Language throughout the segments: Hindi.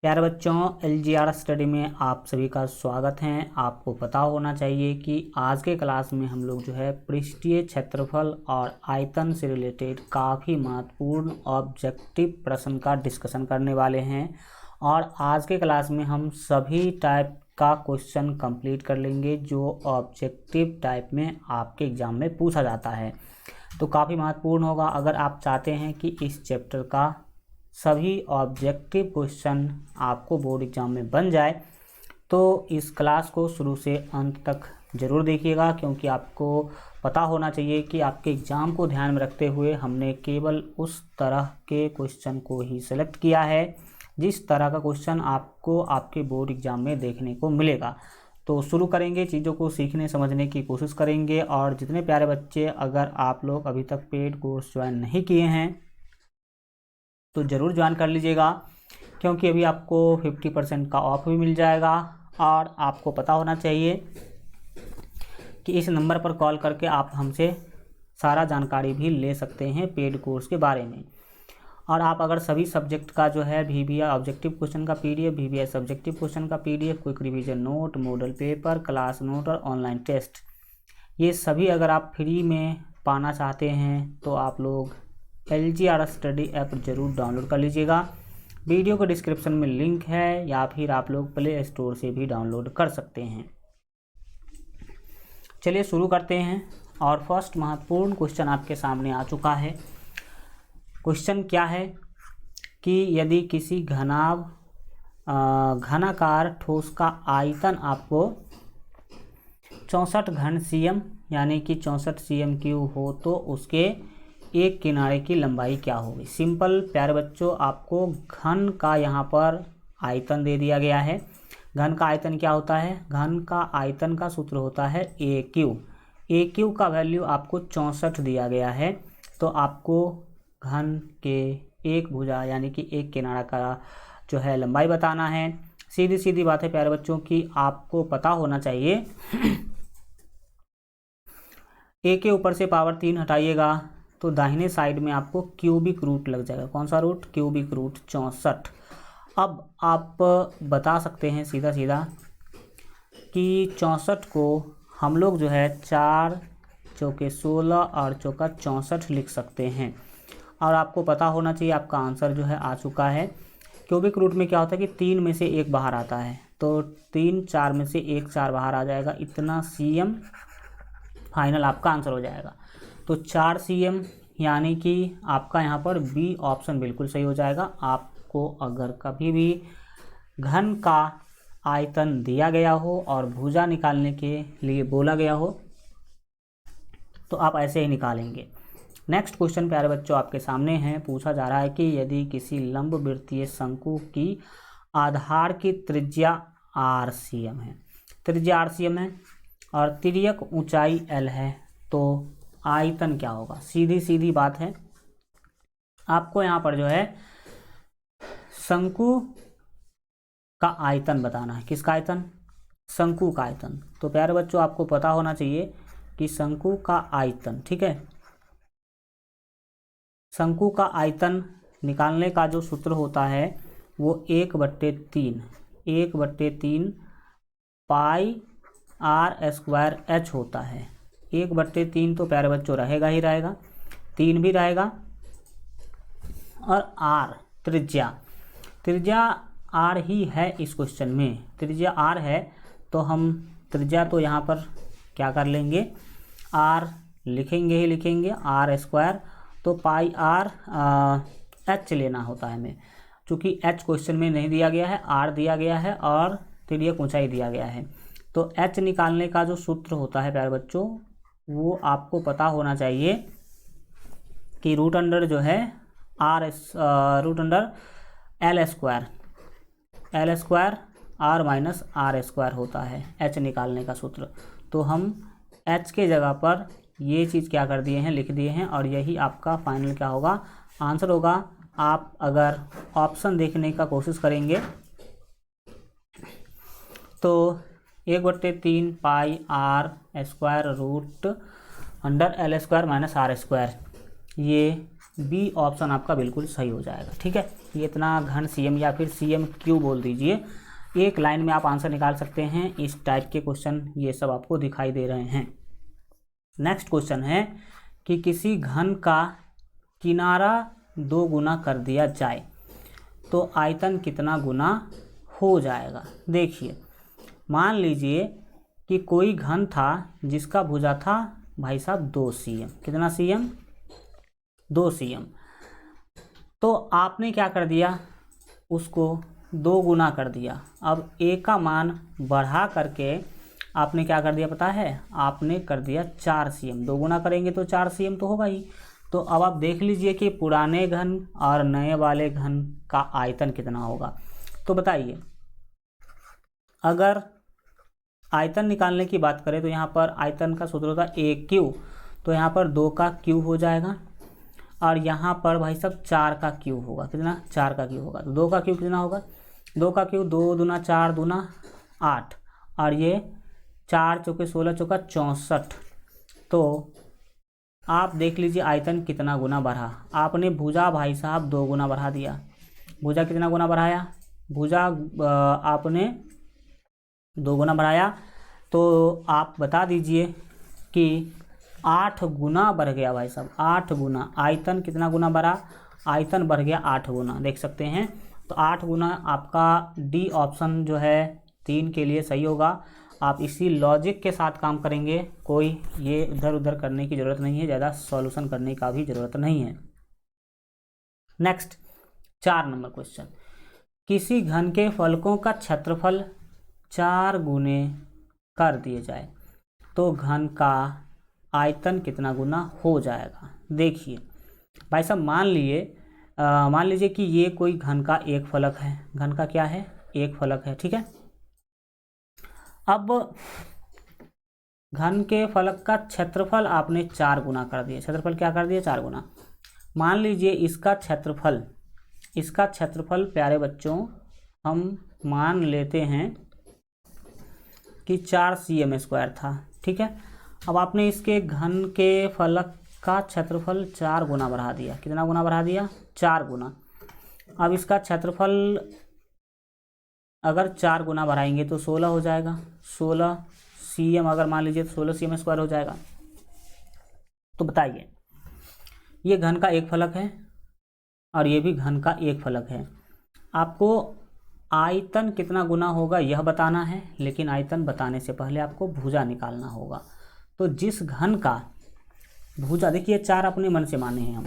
प्यारे बच्चों, LGR स्टडी में आप सभी का स्वागत है। आपको पता होना चाहिए कि आज के क्लास में हम लोग जो है पृष्ठीय क्षेत्रफल और आयतन से रिलेटेड काफ़ी महत्वपूर्ण ऑब्जेक्टिव प्रश्न का डिस्कशन करने वाले हैं। और आज के क्लास में हम सभी टाइप का क्वेश्चन कंप्लीट कर लेंगे जो ऑब्जेक्टिव टाइप में आपके एग्ज़ाम में पूछा जाता है। तो काफ़ी महत्वपूर्ण होगा। अगर आप चाहते हैं कि इस चैप्टर का सभी ऑब्जेक्टिव क्वेश्चन आपको बोर्ड एग्जाम में बन जाए तो इस क्लास को शुरू से अंत तक ज़रूर देखिएगा, क्योंकि आपको पता होना चाहिए कि आपके एग्ज़ाम को ध्यान में रखते हुए हमने केवल उस तरह के क्वेश्चन को ही सेलेक्ट किया है जिस तरह का क्वेश्चन आपको आपके बोर्ड एग्ज़ाम में देखने को मिलेगा। तो शुरू करेंगे, चीज़ों को सीखने समझने की कोशिश करेंगे। और जितने प्यारे बच्चे अगर आप लोग अभी तक पेड कोर्स ज्वाइन नहीं किए हैं तो ज़रूर ज्वाइन कर लीजिएगा, क्योंकि अभी आपको 50% का ऑफ भी मिल जाएगा। और आपको पता होना चाहिए कि इस नंबर पर कॉल करके आप हमसे सारा जानकारी भी ले सकते हैं पेड कोर्स के बारे में। और आप अगर सभी सब्जेक्ट का जो है VBI ऑब्जेक्टिव क्वेश्चन का PDF, VBI सब्जेक्टिव क्वेश्चन का PDF, quick revision note, model paper, class note और ऑनलाइन टेस्ट, ये सभी अगर आप फ्री में पाना चाहते हैं तो आप लोग LGR स्टडी ऐप ज़रूर डाउनलोड कर लीजिएगा। वीडियो के डिस्क्रिप्शन में लिंक है, या फिर आप लोग प्ले स्टोर से भी डाउनलोड कर सकते हैं। चलिए शुरू करते हैं। और फर्स्ट महत्वपूर्ण क्वेश्चन आपके सामने आ चुका है। क्वेश्चन क्या है कि यदि किसी घनाकार ठोस का आयतन आपको 64 घन cm यानी कि 64 cm³ हो तो उसके एक किनारे की लंबाई क्या होगी। सिंपल प्यारे बच्चों, आपको घन का यहाँ पर आयतन दे दिया गया है। घन का आयतन क्या होता है? घन का आयतन का सूत्र होता है AQ का वैल्यू आपको 64 दिया गया है। तो आपको घन के एक भुजा यानी कि एक किनारा का जो है लंबाई बताना है। सीधी सीधी बात है प्यारे बच्चों की आपको पता होना चाहिए A के ऊपर से पावर 3 हटाइएगा तो दाहिने साइड में आपको क्यूबिक रूट लग जाएगा। कौन सा रूट? Cubic root 64। अब आप बता सकते हैं सीधा सीधा कि 64 को हम लोग जो है 4 चौके 16 और चौका 64 लिख सकते हैं। और आपको पता होना चाहिए आपका आंसर जो है आ चुका है। क्यूबिक रूट में क्या होता है कि 3 में से 1 बाहर आता है, तो 3 4 में से 1 4 बाहर आ जाएगा, इतना cm फाइनल आपका आंसर हो जाएगा। तो 4 cm यानी कि आपका यहाँ पर B ऑप्शन बिल्कुल सही हो जाएगा। आपको अगर कभी भी घन का आयतन दिया गया हो और भुजा निकालने के लिए बोला गया हो तो आप ऐसे ही निकालेंगे। नेक्स्ट क्वेश्चन प्यारे बच्चों आपके सामने है। पूछा जा रहा है कि यदि किसी लंबवृत्तीय शंकु की आधार की त्रिज्या R cm है, त्रिज्या R cm है और तिर्यक ऊंचाई L है, तो आयतन क्या होगा? सीधी सीधी बात है, आपको यहाँ पर जो है शंकु का आयतन बताना है। किसका आयतन? शंकु का आयतन। तो प्यारे बच्चों आपको पता होना चाहिए कि शंकु का आयतन, ठीक है, शंकु का आयतन निकालने का जो सूत्र होता है वो 1/3 पाई R² H होता है। 1/3 तो प्यारे बच्चों रहेगा ही रहेगा, 3 भी रहेगा, और R त्रिज्या R ही है इस क्वेश्चन में। त्रिज्या R है तो हम त्रिज्या तो यहाँ पर क्या कर लेंगे, R लिखेंगे ही लिखेंगे, R²। तो पाई R H लेना होता है हमें, चूँकि H क्वेश्चन में नहीं दिया गया है, R दिया गया है और तिर्यक ऊंचाई दिया गया है। तो H निकालने का जो सूत्र होता है प्यारे बच्चों वो आपको पता होना चाहिए कि रूट अंडर जो है root under L² R minus R² होता है H निकालने का सूत्र। तो हम H के जगह पर ये चीज़ क्या कर दिए हैं, लिख दिए हैं, और यही आपका फाइनल क्या होगा, आंसर होगा। आप अगर ऑप्शन देखने का कोशिश करेंगे तो 1/3 पाई R² root under L² minus R², ये बी ऑप्शन आपका बिल्कुल सही हो जाएगा। ठीक है, ये इतना घन CM या फिर CM क्यू बोल दीजिए, एक लाइन में आप आंसर निकाल सकते हैं। इस टाइप के क्वेश्चन ये सब आपको दिखाई दे रहे हैं। नेक्स्ट क्वेश्चन है कि किसी घन का किनारा 2 गुना कर दिया जाए तो आयतन कितना गुना हो जाएगा। देखिए, मान लीजिए कि कोई घन था जिसका भुजा था भाई साहब 2 cm। कितना cm? 2 cm। तो आपने क्या कर दिया, उसको 2 गुना कर दिया। अब a का मान बढ़ा करके आपने क्या कर दिया पता है, आपने कर दिया 4 cm। 2 गुना करेंगे तो 4 cm तो होगा ही। तो अब आप देख लीजिए कि पुराने घन और नए वाले घन का आयतन कितना होगा। तो बताइए, अगर आयतन निकालने की बात करें तो यहाँ पर आयतन का सूत्र होता है AQ, तो यहाँ पर 2 का क्यूब हो जाएगा और यहाँ पर भाई साहब 4 का क्यूब होगा। कितना? 4 का क्यूब होगा। तो 2 का क्यूब कितना होगा? 2 का क्यूब 2 दूना 4 दूना 8 और ये 4 चौके 16 चौका 64। तो आप देख लीजिए आयतन कितना गुना बढ़ा। आपने भुजा भाई साहब 2 गुना बढ़ा दिया। भुजा कितना गुना बढ़ाया? भुजा आपने 2 गुना बढ़ाया, तो आप बता दीजिए कि 8 गुना बढ़ गया भाई साहब। 8 गुना आयतन कितना गुना बढ़ा? आयतन बढ़ गया 8 गुना, देख सकते हैं। तो 8 गुना आपका डी ऑप्शन जो है 3 के लिए सही होगा। आप इसी लॉजिक के साथ काम करेंगे, कोई ये इधर उधर करने की ज़रूरत नहीं है, ज़्यादा सॉल्यूशन करने का भी ज़रूरत नहीं है। नेक्स्ट 4 नंबर क्वेश्चन, किसी घन के फलकों का क्षेत्रफल 4 गुने कर दिए जाए तो घन का आयतन कितना गुना हो जाएगा। देखिए भाई साहब, मान लीजिए कि ये कोई घन का एक फलक है। घन का क्या है? एक फलक है। ठीक है, अब घन के फलक का क्षेत्रफल आपने 4 गुना कर दिया। क्षेत्रफल क्या कर दिया? 4 गुना। मान लीजिए इसका क्षेत्रफल प्यारे बच्चों हम मान लेते हैं कि 4 cm² था। ठीक है, अब आपने इसके घन के फलक का क्षेत्रफल 4 गुना बढ़ा दिया। कितना गुना बढ़ा दिया? 4 गुना। अब इसका क्षेत्रफल अगर 4 गुना बढ़ाएंगे तो 16 हो जाएगा। 16 cm अगर मान लीजिए तो 16 cm² हो जाएगा। तो बताइए, ये घन का एक फलक है और ये भी घन का एक फलक है। आपको आयतन कितना गुना होगा यह बताना है, लेकिन आयतन बताने से पहले आपको भुजा निकालना होगा। तो जिस घन का भुजा, देखिए 4 अपने मन से माने हैं हम,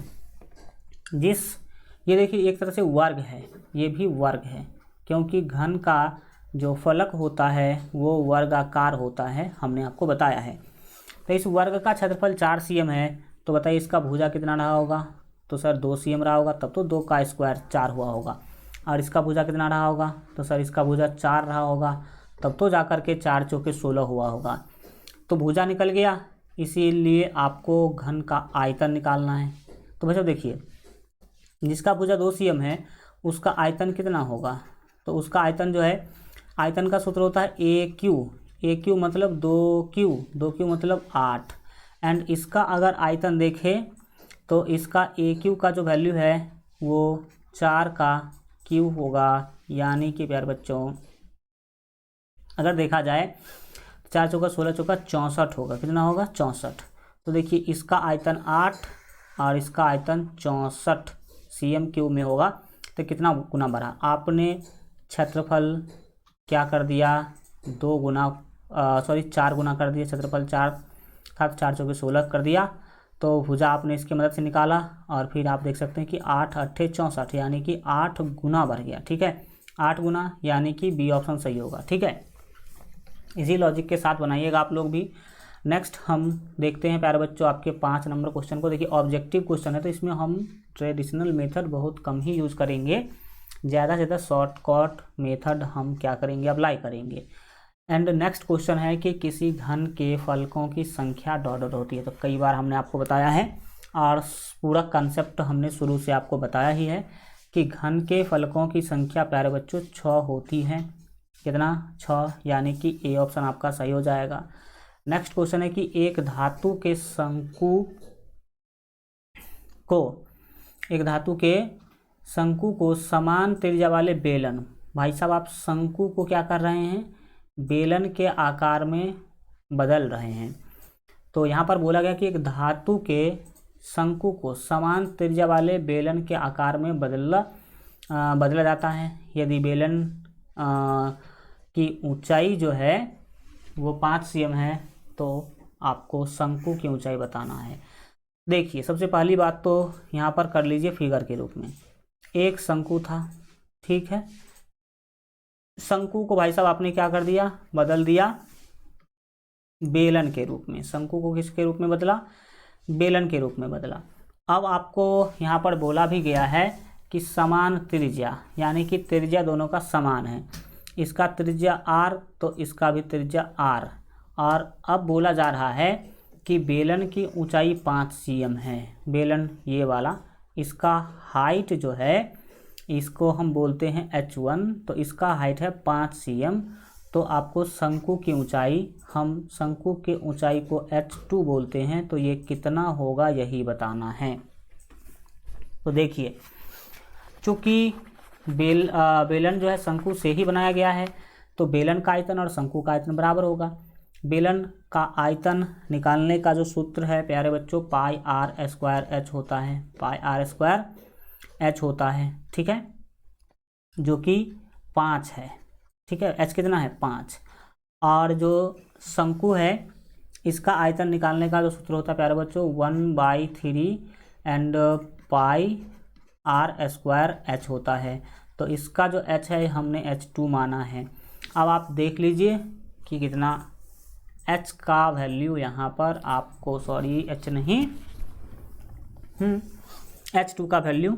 ये देखिए एक तरह से वर्ग है, ये भी वर्ग है, क्योंकि घन का जो फलक होता है वो वर्गाकार होता है, हमने आपको बताया है। तो इस वर्ग का क्षेत्रफल 4 cm है, तो बताइए इसका भुजा कितना रहा होगा? तो सर 2 cm रहा होगा, तब तो 2 का स्क्वायर 4 हुआ होगा। और इसका भुजा कितना रहा होगा? तो सर इसका भुजा 4 रहा होगा, तब तो जाकर के 4 चौके 16 हुआ होगा। तो भुजा निकल गया, इसीलिए आपको घन का आयतन निकालना है। तो बच्चों देखिए, जिसका भुजा 2 cm है उसका आयतन कितना होगा? तो उसका आयतन जो है, आयतन का सूत्र होता है AQ मतलब 2Q मतलब 8। एंड इसका अगर आयतन देखें तो इसका AQ का जो वैल्यू है वो 4 का क्यूब होगा, यानी कि प्यारे बच्चों अगर देखा जाए 4 चौका 16 चौका 64 होगा। कितना होगा? 64। तो देखिए इसका आयतन 8 और इसका आयतन 64 cm³ में होगा। तो कितना गुना बढ़ा? आपने क्षेत्रफल क्या कर दिया? 4 गुना कर दिया। क्षेत्रफल 4 था, 4 चौके 16 कर दिया। तो भुजा आपने इसकी मदद से निकाला और फिर आप देख सकते हैं कि 8 8 64, यानी कि 8 गुना बढ़ गया। ठीक है, 8 गुना, यानी कि बी ऑप्शन सही होगा। ठीक है, इसी लॉजिक के साथ बनाइएगा आप लोग भी। नेक्स्ट हम देखते हैं प्यारे बच्चों आपके 5 नंबर क्वेश्चन को। देखिए ऑब्जेक्टिव क्वेश्चन है, तो इसमें हम ट्रेडिशनल मेथड बहुत कम ही यूज़ करेंगे, ज़्यादा से ज़्यादा शॉर्टकट मेथड हम क्या करेंगे? अप्लाई करेंगे। एंड नेक्स्ट क्वेश्चन है कि किसी घन के फलकों की संख्या डॉट डॉट होती है। तो कई बार हमने आपको बताया है और पूरा कंसेप्ट हमने शुरू से आपको बताया ही है कि घन के फलकों की संख्या प्यारे बच्चों 6 होती है। कितना? 6, यानी कि ए ऑप्शन आपका सही हो जाएगा। नेक्स्ट क्वेश्चन है कि एक धातु के शंकु को एक धातु के शंकु को समान त्रिज्या वाले बेलन, भाई साहब आप शंकु को क्या कर रहे हैं, बेलन के आकार में बदल रहे हैं। तो यहाँ पर बोला गया कि एक धातु के शंकु को समान त्रिज्या वाले बेलन के आकार में बदला जाता है। यदि बेलन की ऊंचाई जो है वो 5 cm है तो आपको शंकु की ऊंचाई बताना है। देखिए सबसे पहली बात तो यहाँ पर कर लीजिए फिगर के रूप में, एक शंकु था, ठीक है। शंकु को भाई साहब आपने क्या कर दिया, बदल दिया बेलन के रूप में। शंकु को किसके रूप में बदला, बेलन के रूप में बदला। अब आपको यहाँ पर बोला भी गया है कि समान त्रिज्या, यानी कि त्रिज्या दोनों का समान है, इसका त्रिज्या r तो इसका भी त्रिज्या r। और अब बोला जा रहा है कि बेलन की ऊंचाई 5 cm है, बेलन ये वाला, इसका हाइट जो है इसको हम बोलते हैं h1, तो इसका हाइट है 5 cm। तो आपको शंकु की ऊंचाई, हम शंकु के ऊंचाई को h2 बोलते हैं, तो ये कितना होगा यही बताना है। तो देखिए चूँकि बेलन जो है शंकु से ही बनाया गया है, तो बेलन का आयतन और शंकु का आयतन बराबर होगा। बेलन का आयतन निकालने का जो सूत्र है प्यारे बच्चों, पाई आर स्क्वायर एच होता है, पाई आर स्क्वायर एच होता है, ठीक है, जो कि 5 है, ठीक है। एच कितना है, 5। और जो शंकु है इसका आयतन निकालने का जो सूत्र होता है प्यारे बच्चों 1/3 and pi are square H होता है। तो इसका जो एच है हमने h2 माना है। अब आप देख लीजिए कि कितना h का वैल्यू यहाँ पर आपको, सॉरी h नहीं, h2 का वैल्यू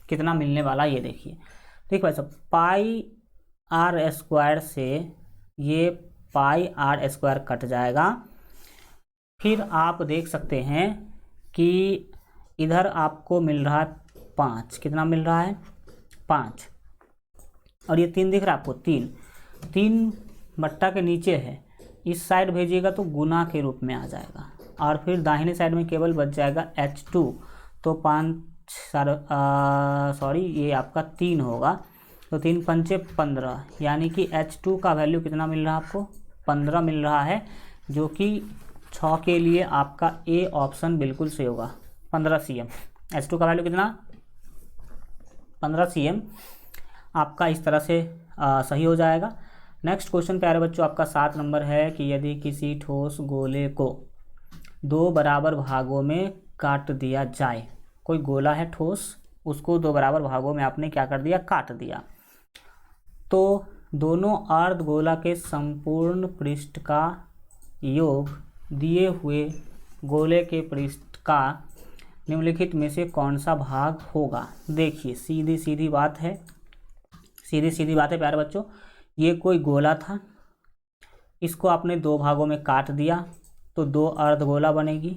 कितना मिलने वाला ये देखिए। ठीक भाई साहब, पाई आर स्क्वायर से ये पाई आर स्क्वायर कट जाएगा। फिर आप देख सकते हैं कि इधर आपको मिल रहा है 5, कितना मिल रहा है 5, और ये 3 दिख रहा है आपको, 3 बट्टा के नीचे है, इस साइड भेजिएगा तो गुना के रूप में आ जाएगा, और फिर दाहिने साइड में केवल बच जाएगा h2। तो 5 सॉरी ये आपका 3 होगा, तो 3 पंचे 15, यानी कि h2 का वैल्यू कितना मिल रहा है आपको, 15 मिल रहा है, जो कि 6 के लिए आपका ए ऑप्शन बिल्कुल सही होगा, 15 cm। h2 का वैल्यू कितना, 15 cm आपका इस तरह से सही हो जाएगा। नेक्स्ट क्वेश्चन प्यारे बच्चों आपका 7 नंबर है कि यदि किसी ठोस गोले को 2 बराबर भागों में काट दिया जाए, कोई गोला है ठोस, उसको 2 बराबर भागों में आपने क्या कर दिया, काट दिया, तो दोनों अर्धगोला के संपूर्ण पृष्ठ का योग दिए हुए गोले के पृष्ठ का निम्नलिखित में से कौन सा भाग होगा। देखिए सीधी सीधी बात है, सीधी सीधी बात है प्यारे बच्चों, ये कोई गोला था, इसको आपने 2 भागों में काट दिया तो 2 अर्धगोला बनेगी।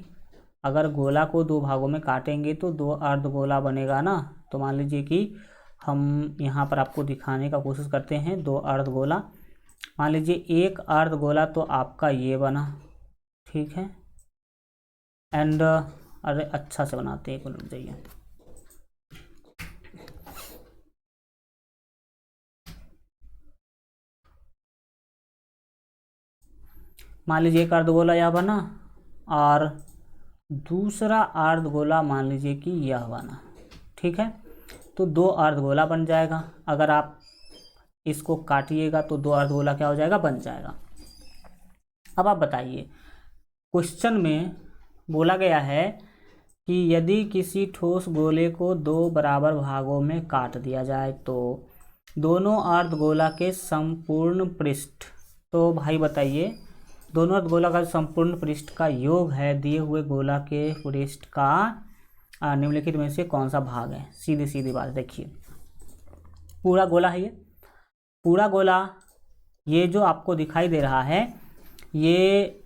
अगर गोला को 2 भागों में काटेंगे तो 2 अर्धगोला बनेगा ना। तो मान लीजिए कि हम यहाँ पर आपको दिखाने का कोशिश करते हैं 2 अर्धगोला। मान लीजिए एक अर्धगोला तो आपका ये बना, ठीक है, एंड अरे अच्छा से बनाते हैं, एक मिनट जाइए, मान लीजिए एक अर्धगोला यह बना और दूसरा अर्धगोला मान लीजिए कि यह बना, ठीक है, तो 2 अर्धगोला बन जाएगा। अगर आप इसको काटिएगा तो 2 अर्धगोला क्या हो जाएगा, बन जाएगा। अब आप बताइए, क्वेश्चन में बोला गया है कि यदि किसी ठोस गोले को 2 बराबर भागों में काट दिया जाए तो दोनों अर्धगोला के संपूर्ण पृष्ठ, तो भाई बताइए दोनों अर्धगोला का संपूर्ण पृष्ठ का योग है दिए हुए गोला के पृष्ठ का निम्नलिखित में से कौन सा भाग है। सीधी सीधी बात, देखिए पूरा गोला है, ये पूरा गोला, ये जो आपको दिखाई दे रहा है, ये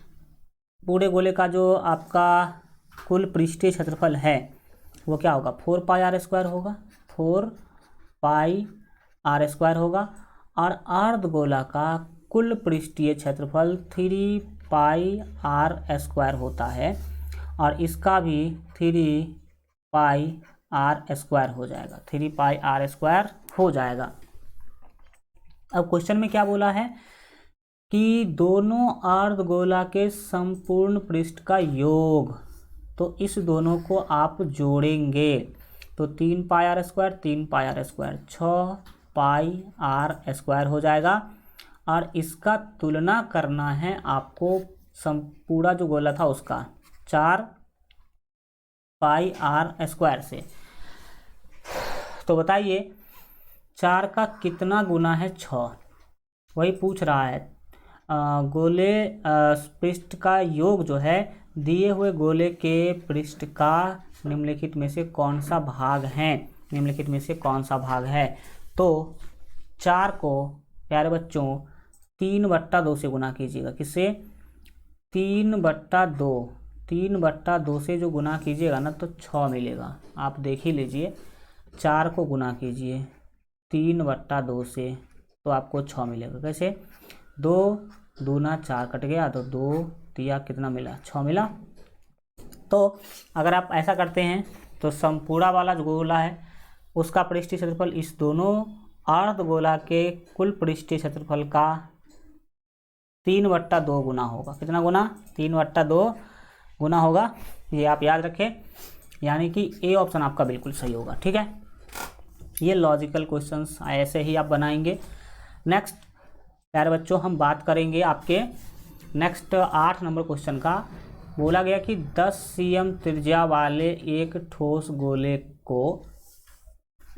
पूरे गोले का जो आपका कुल पृष्ठीय क्षेत्रफल है वो क्या होगा, 4 पाई आर स्क्वायर होगा, 4 पाई आर स्क्वायर होगा। और अर्धगोला का कुल पृष्ठीय क्षेत्रफल 3 पाई आर स्क्वायर होता है, और इसका भी 3 पाई r² हो जाएगा, 3πr² हो जाएगा। अब क्वेश्चन में क्या बोला है कि दोनों अर्धगोला के संपूर्ण पृष्ठ का योग, तो इस दोनों को आप जोड़ेंगे तो 3πr², 3πr², 6πr² हो जाएगा। और इसका तुलना करना है आपको पूरा जो गोला था उसका 4πr² से। तो बताइए 4 का कितना गुना है 6, वही पूछ रहा है। गोले पृष्ठ का योग जो है दिए हुए गोले के पृष्ठ का निम्नलिखित में से कौन सा भाग है, निम्नलिखित में से कौन सा भाग है। तो 4 को प्यारे बच्चों 3/2 से गुना कीजिएगा। किससे? 3/2, 3/2 से जो गुना कीजिएगा ना तो 6 मिलेगा। आप देख ही लीजिए, 4 को गुना कीजिए 3/2 से तो आपको 6 मिलेगा। कैसे? 2 दूना 4 कट गया तो 2 तिया कितना मिला? 6 मिला। तो अगर आप ऐसा करते हैं तो संपूर्ण वाला जो गोला है उसका पृष्ठीय क्षेत्रफल इस दोनों अर्धगोला के कुल पृष्ठीय क्षेत्रफल का 3/2 गुना होगा। कितना गुना? 3/2 गुना होगा। ये आप याद रखें, यानी कि ए ऑप्शन आपका बिल्कुल सही होगा। ठीक है, ये लॉजिकल क्वेश्चंस ऐसे ही आप बनाएंगे। नेक्स्ट प्यारे बच्चों हम बात करेंगे आपके नेक्स्ट 8 नंबर क्वेश्चन का। बोला गया कि 10 cm त्रिज्या वाले एक ठोस गोले को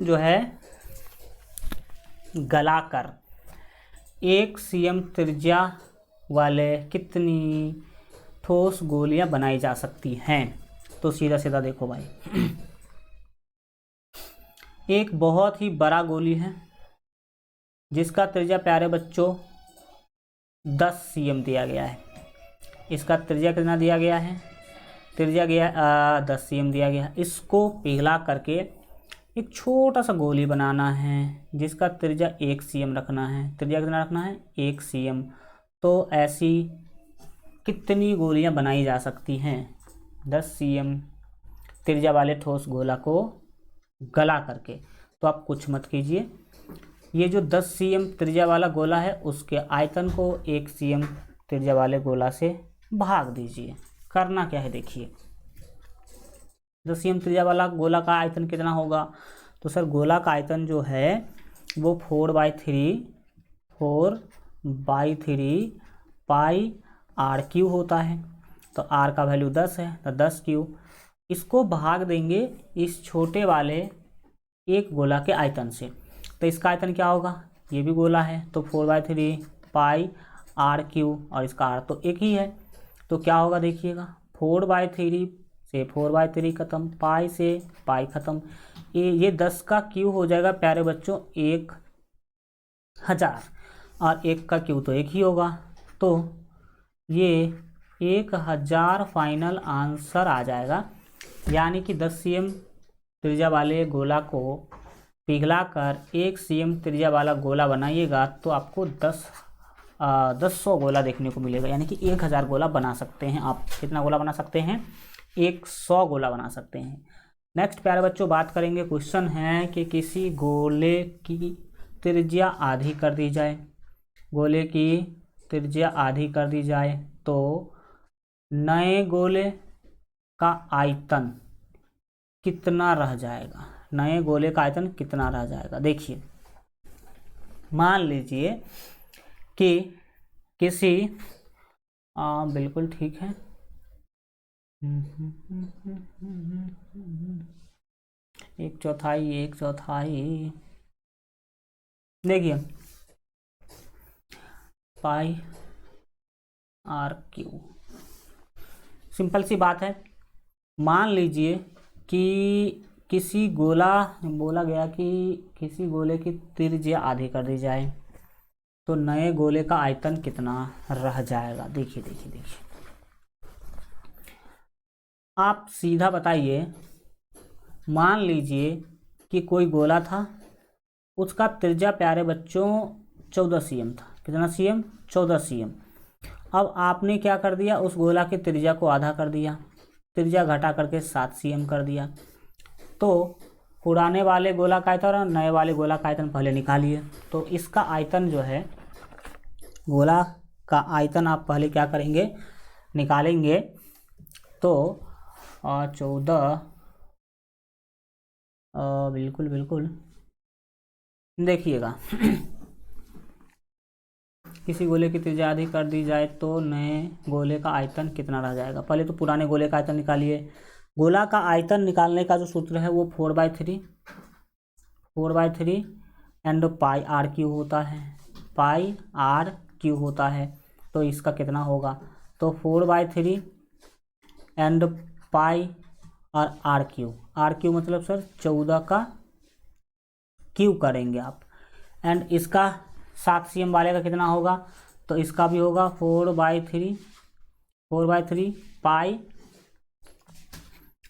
जो है गलाकर 1 cm त्रिज्या वाले कितनी ठोस गोलियां बनाई जा सकती हैं। तो सीधा सीधा देखो भाई, एक बहुत ही बड़ा गोली है जिसका त्रिज्या प्यारे बच्चों 10 cm दिया गया है। इसका त्रिज्या कितना दिया गया है? त्रिज्या गया 10 cm दिया गया है। इसको पिघला करके एक छोटा सा गोली बनाना है जिसका त्रिज्या 1 cm रखना है। त्रिज्या कितना रखना है? 1 cm। तो ऐसी कितनी गोलियां बनाई जा सकती हैं 10 cm त्रिज्या वाले ठोस गोला को गला करके? तो आप कुछ मत कीजिए, ये जो 10 cm त्रिज्या वाला गोला है उसके आयतन को 1 cm त्रिज्या वाले गोला से भाग दीजिए। करना क्या है देखिए, 10 cm त्रिज्या वाला गोला का आयतन कितना होगा? तो सर गोला का आयतन जो है वो 4/3 πr³ होता है। तो r का वैल्यू 10 है तो 10³ इसको भाग देंगे इस छोटे वाले एक गोला के आयतन से। तो इसका आयतन क्या होगा? ये भी गोला है तो 4/3 πr³ और इसका r तो एक ही है। तो क्या होगा देखिएगा, 4/3 से 4/3 खत्म, पाई से पाई खत्म, ये 10 का क्यू हो जाएगा प्यारे बच्चों 1000 और 1 का क्यू तो एक ही होगा। तो ये 1000 फाइनल आंसर आ जाएगा। यानी कि 10 cm त्रिज्या वाले गोला को पिघलाकर 1 cm त्रिज्या वाला गोला बनाइएगा तो आपको 100 गोला देखने को मिलेगा। यानी कि 1000 गोला बना सकते हैं आप। कितना गोला बना सकते हैं? 100 गोला बना सकते हैं। नेक्स्ट प्यारे बच्चों बात करेंगे, क्वेश्चन है कि किसी गोले की त्रिज्या आधी कर दी जाए, गोले की त्रिज्या आधी कर दी जाए तो नए गोले का आयतन कितना रह जाएगा? नए गोले का आयतन कितना रह जाएगा? देखिए, मान लीजिए कि किसी बिल्कुल ठीक है, 1/4 देखिए πr³। सिंपल सी बात है। मान लीजिए कि किसी गोला, बोला गया कि किसी गोले की त्रिज्या आधी कर दी जाए तो नए गोले का आयतन कितना रह जाएगा? देखिए देखिए देखिए, आप सीधा बताइए। मान लीजिए कि कोई गोला था, उसका त्रिज्या प्यारे बच्चों 14 cm था। कितना cm? 14 cm। अब आपने क्या कर दिया, उस गोला की त्रिज्या को आधा कर दिया, त्रिज्या घटा करके 7 cm कर दिया। तो पुराने वाले गोला का आयतन और नए वाले गोला का आयतन पहले निकालिए। तो इसका आयतन जो है, गोला का आयतन आप पहले क्या करेंगे, निकालेंगे। तो 14, बिल्कुल बिल्कुल देखिएगा किसी गोले की त्रिज्या अधिक कर दी जाए तो नए गोले का आयतन कितना रह जाएगा। पहले तो पुराने गोले का आयतन निकालिए। गोला का आयतन निकालने का जो सूत्र है वो 4/3 एंड पाई आर क्यू होता है, पाई आर क्यू होता है। तो इसका कितना होगा, तो 4/3 एंड पाई और आर क्यू मतलब सर 14 का क्यू करेंगे आप। एंड इसका 7 cm वाले का कितना होगा, तो इसका भी होगा 4/3 पाई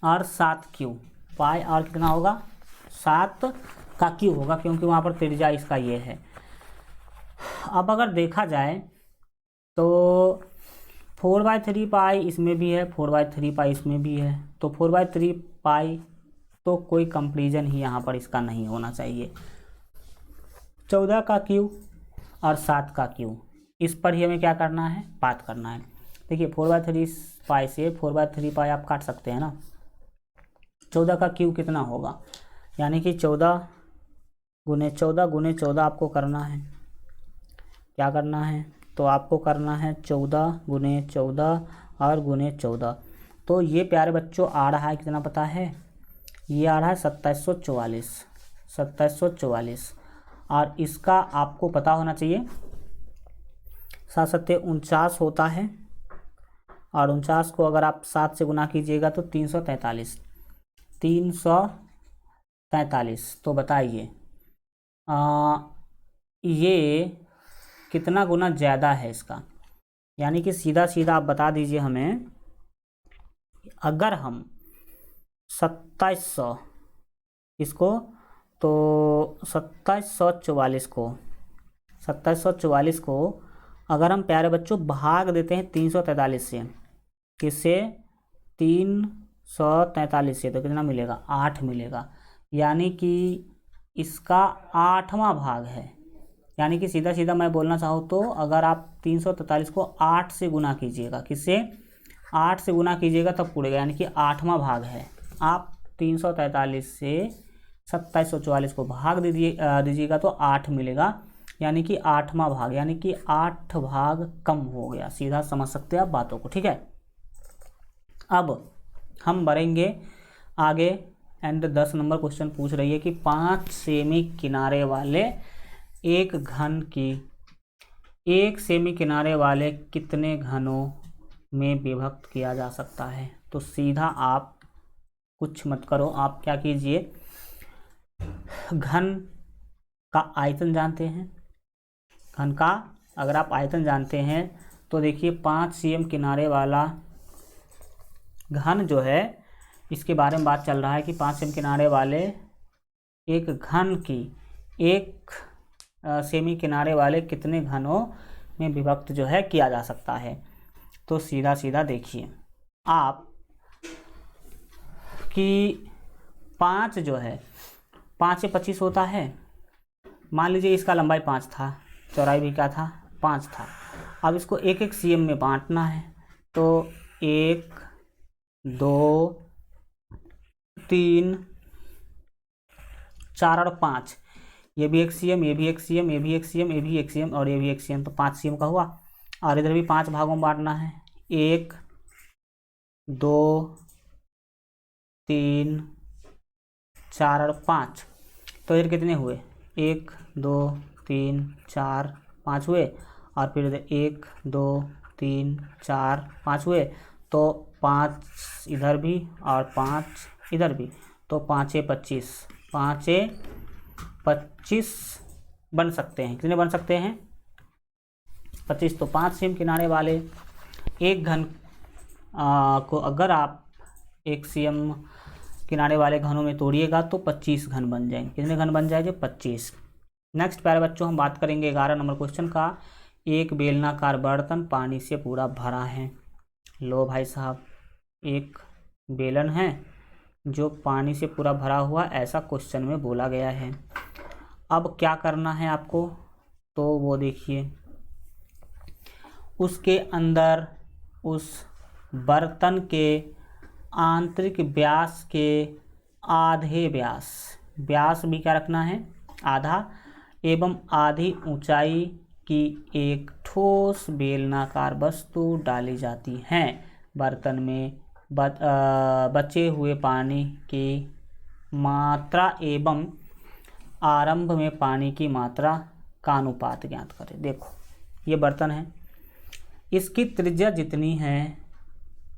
और 7 क्यू। पाई और कितना होगा, 7 का क्यू होगा, क्योंकि वहाँ पर त्रिज्या इसका ये है। अब अगर देखा जाए तो 4/3 पाई इसमें भी है, 4/3 पाई इसमें भी है, तो 4/3 पाई तो कोई कंपेरिजन ही यहाँ पर इसका नहीं होना चाहिए। 14 का क्यू और 7 का क्यू, इस पर ही हमें क्या करना है, बात करना है। देखिए 4/3 पाई से 4/3 पाई आप काट सकते हैं ना। 14 का क्यू कितना होगा, यानी कि 14 गुने 14 आपको करना है। क्या करना है, तो आपको करना है 14 गुने 14 और गुने 14। तो ये प्यारे बच्चों आ रहा है कितना पता है, ये आ रहा है 2744। और इसका आपको पता होना चाहिए 7 7 49 होता है, और 49 को अगर आप 7 से गुना कीजिएगा तो 343। तो बताइए ये कितना गुना ज़्यादा है इसका, यानी कि सीधा सीधा आप बता दीजिए हमें। अगर हम 2700 इसको, तो 2744 को अगर हम प्यारे बच्चों भाग देते हैं 343 से, किससे, 343 से, तो कितना मिलेगा, 8 मिलेगा। यानी कि इसका 8वां भाग है। यानी कि सीधा सीधा मैं बोलना चाहूँ तो अगर आप 343 को 8 से गुना कीजिएगा, किससे, 8 से गुना कीजिएगा तब पूरेगा, यानी कि 8वां भाग है। आप 343 से 2744 को भाग दीजिएगा तो 8 मिलेगा, यानी कि 8वां भाग, यानी कि 8 भाग कम हो गया। सीधा समझ सकते हैं आप बातों को, ठीक है। अब हम बढ़ेंगे आगे एंड 10 नंबर क्वेश्चन पूछ रही है कि 5 सेमी किनारे वाले एक सेमी किनारे वाले कितने घनों में विभक्त किया जा सकता है। तो सीधा आप कुछ मत करो, आप क्या कीजिए, घन का आयतन जानते हैं। घन का अगर आप आयतन जानते हैं तो देखिए 5 cm किनारे वाला घन जो है, इसके बारे में बात चल रहा है कि 5 cm किनारे वाले एक घन की, एक सेमी किनारे वाले कितने घनों में विभक्त जो है किया जा सकता है। तो सीधा सीधा देखिए आप कि 5 जो है, 5 से 25 होता है। मान लीजिए इसका लंबाई 5 था, चौड़ाई भी क्या था, 5 था। अब इसको एक एक cm में बांटना है, तो 1 2 3 4 और 5, ये भी 1 cm, ये भी 1 cm, ये भी 1 cm, ये भी 1 cm और ये भी 1 cm, तो 5 cm का हुआ। और इधर भी 5 भागों में बांटना है, 1 2 3 4 और 5। तो इधर कितने हुए, 1 2 3 4 5 हुए, और फिर इधर 1 2 3 4 5 हुए। तो 5 इधर भी और 5 इधर भी, तो 5 25, 5 25 बन सकते हैं। कितने बन सकते हैं, 25। तो 5 cm किनारे वाले एक घन को अगर आप 1 cm किनारे वाले घनों में तोड़िएगा तो 25 घन बन जाएंगे। कितने घन बन जाएंगे, 25। नेक्स्ट प्यारे बच्चों हम बात करेंगे 11 नंबर क्वेश्चन का। एक बेलनाकार बर्तन पानी से पूरा भरा है। लो भाई साहब, एक बेलन है जो पानी से पूरा भरा हुआ, ऐसा क्वेश्चन में बोला गया है। अब क्या करना है आपको, तो वो देखिए, उसके अंदर उस बर्तन के आंतरिक व्यास के आधे व्यास भी क्या रखना है, आधा, एवं आधी ऊंचाई की एक ठोस बेलनाकार वस्तु डाली जाती है। बर्तन में बचे हुए पानी की मात्रा एवं आरंभ में पानी की मात्रा का अनुपात ज्ञात करें। देखो ये बर्तन है, इसकी त्रिज्या जितनी है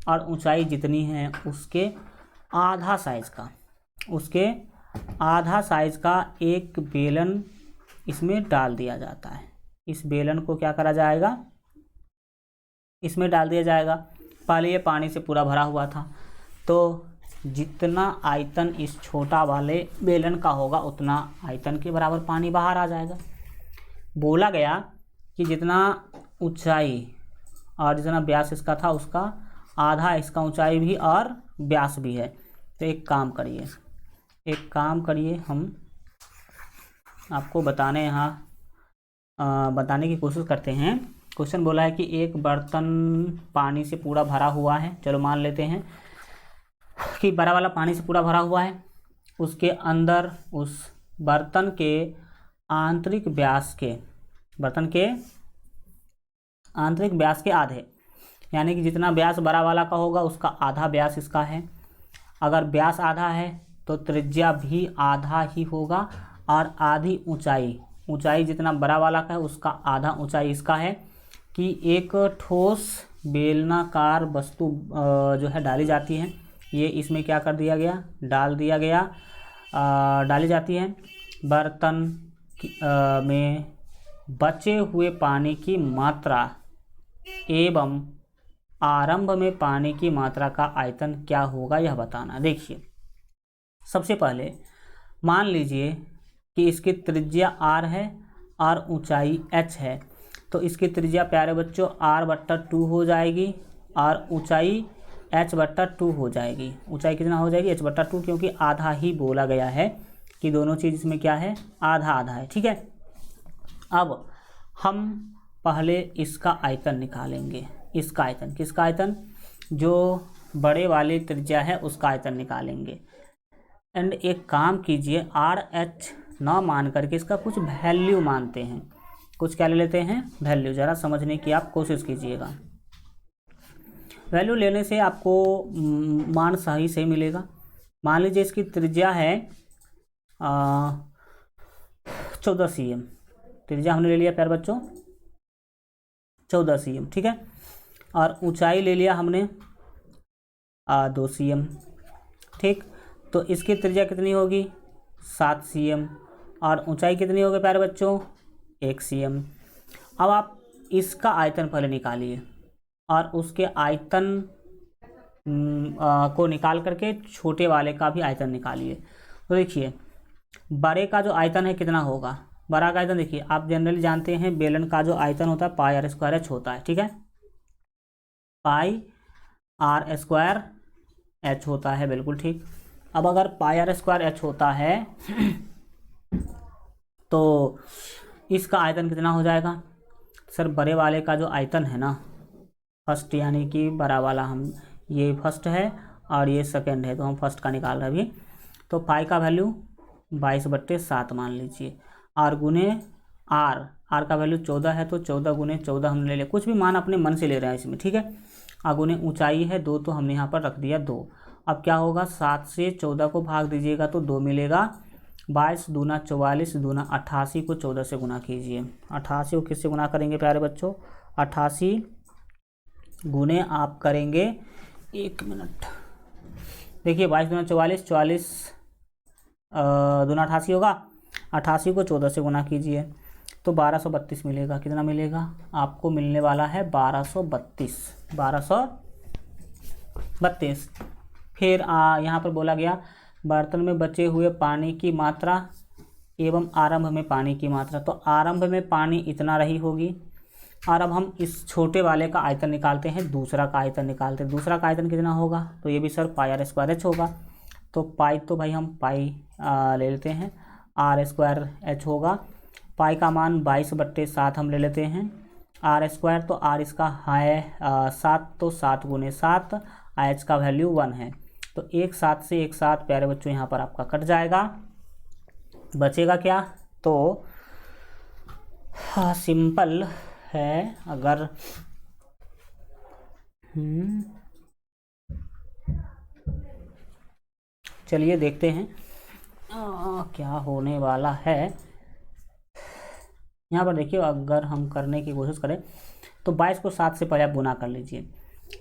और ऊंचाई जितनी है उसके आधा साइज का एक बेलन इसमें डाल दिया जाता है। इस बेलन को क्या करा जाएगा, इसमें डाल दिया जाएगा। पहले ये पानी से पूरा भरा हुआ था, तो जितना आयतन इस छोटा वाले बेलन का होगा उतना आयतन के बराबर पानी बाहर आ जाएगा। बोला गया कि जितना ऊंचाई और जितना व्यास इसका था उसका आधा इसका ऊंचाई भी और व्यास भी है। तो एक काम करिए, हम आपको बताने की कोशिश करते हैं। क्वेश्चन बोला है कि एक बर्तन पानी से पूरा भरा हुआ है। चलो मान लेते हैं कि बड़ा वाला पानी से पूरा भरा हुआ है। उसके अंदर उस बर्तन के आंतरिक व्यास के आधे, यानी कि जितना व्यास बड़ा वाला का होगा उसका आधा व्यास इसका है। अगर व्यास आधा है तो त्रिज्या भी आधा ही होगा, और आधी ऊंचाई जितना बड़ा वाला का है उसका आधा ऊंचाई इसका है कि एक ठोस बेलनाकार वस्तु जो है डाली जाती है। ये इसमें क्या कर दिया गया, डाली जाती है। बर्तन में बचे हुए पानी की मात्रा एवं आरंभ में पानी की मात्रा का आयतन क्या होगा यह बताना। देखिए सबसे पहले मान लीजिए कि इसकी त्रिज्या r है और ऊंचाई h है, तो इसकी त्रिज्या प्यारे बच्चों r/2 हो जाएगी और ऊंचाई h/2 हो जाएगी। ऊंचाई कितना हो जाएगी, h/2, क्योंकि आधा ही बोला गया है कि दोनों चीज़ इसमें क्या है, आधा आधा है। ठीक है, अब हम पहले इसका आयतन निकालेंगे। इसका आयतन, किसका आयतन, जो बड़े वाली त्रिज्या है उसका आयतन निकालेंगे। एंड एक काम कीजिए, RH ना मान करके इसका कुछ वैल्यू मानते हैं। कुछ क्या ले लेते हैं, वैल्यू। ज़रा समझने की आप कोशिश कीजिएगा। वैल्यू लेने से आपको मान सही मिलेगा। मान लीजिए इसकी त्रिज्या है 14 cm। त्रिज्या हमने ले लिया प्यारे बच्चों 14 cm, ठीक है। और ऊंचाई ले लिया हमने 2 cm, ठीक। तो इसकी त्रिज्या कितनी होगी, 7 cm, और ऊंचाई कितनी होगी प्यारे बच्चों, 1 cm। अब आप इसका आयतन पहले निकालिए और उसके आयतन को निकाल करके छोटे वाले का भी आयतन निकालिए। तो देखिए बड़े का जो आयतन है कितना होगा, बड़ा का आयतन देखिए, आप जनरली जानते हैं बेलन का जो आयतन होता है πr² होता है, ठीक है, πr² होता है, बिल्कुल ठीक। अब अगर πr² होता है तो इसका आयतन कितना हो जाएगा। सर बड़े वाले का जो आयतन है ना, फर्स्ट यानी कि बड़ा वाला, हम ये फर्स्ट है और ये सेकंड है, तो हम फर्स्ट का निकाल रहे अभी। तो पाई का वैल्यू 22/7 मान लीजिए, और गुने आर का वैल्यू 14 है, तो 14 गुने 14 हमने ले लिया। कुछ भी मान अपने मन से ले रहे हैं इसमें, ठीक है। और गुने ऊंचाई है 2, तो हमने यहाँ पर रख दिया 2। अब क्या होगा, 7 से 14 को भाग दीजिएगा तो 2 मिलेगा। 22 दूना 44 दूना 88 को 14 से गुना कीजिए। 88 को किससे गुना करेंगे प्यारे बच्चों, 88 गुने आप करेंगे, 1 मिनट देखिए, 22 दूना 44, 44 दूना 88 होगा। 88 को 14 से गुना कीजिए तो 1232 मिलेगा। कितना मिलेगा आपको, मिलने वाला है 1232। फिर यहाँ पर बोला गया बर्तन में बचे हुए पानी की मात्रा एवं आरंभ में पानी की मात्रा। तो आरंभ में पानी इतना रही होगी, और अब हम इस छोटे वाले का आयतन निकालते हैं, दूसरा का आयतन निकालते हैं। दूसरा का आयतन कितना होगा, तो ये भी सर πr² होगा। तो पाई तो भाई हम पाई ले लेते हैं, आर स्क्वायर एच होगा। पाई का मान 22/7 हम ले लेते हैं। आर स्क्वायर तो आर इसका है 7, तो 7 × 7, एच का वैल्यू 1 है। तो एक 7 से एक 7 प्यारे बच्चों यहाँ पर आपका कट जाएगा, बचेगा क्या? तो हाँ सिंपल है। अगर चलिए देखते हैं क्या होने वाला है। यहाँ पर देखिए, अगर हम करने की कोशिश करें तो 22 को 7 से पहले आप गुना कर लीजिए।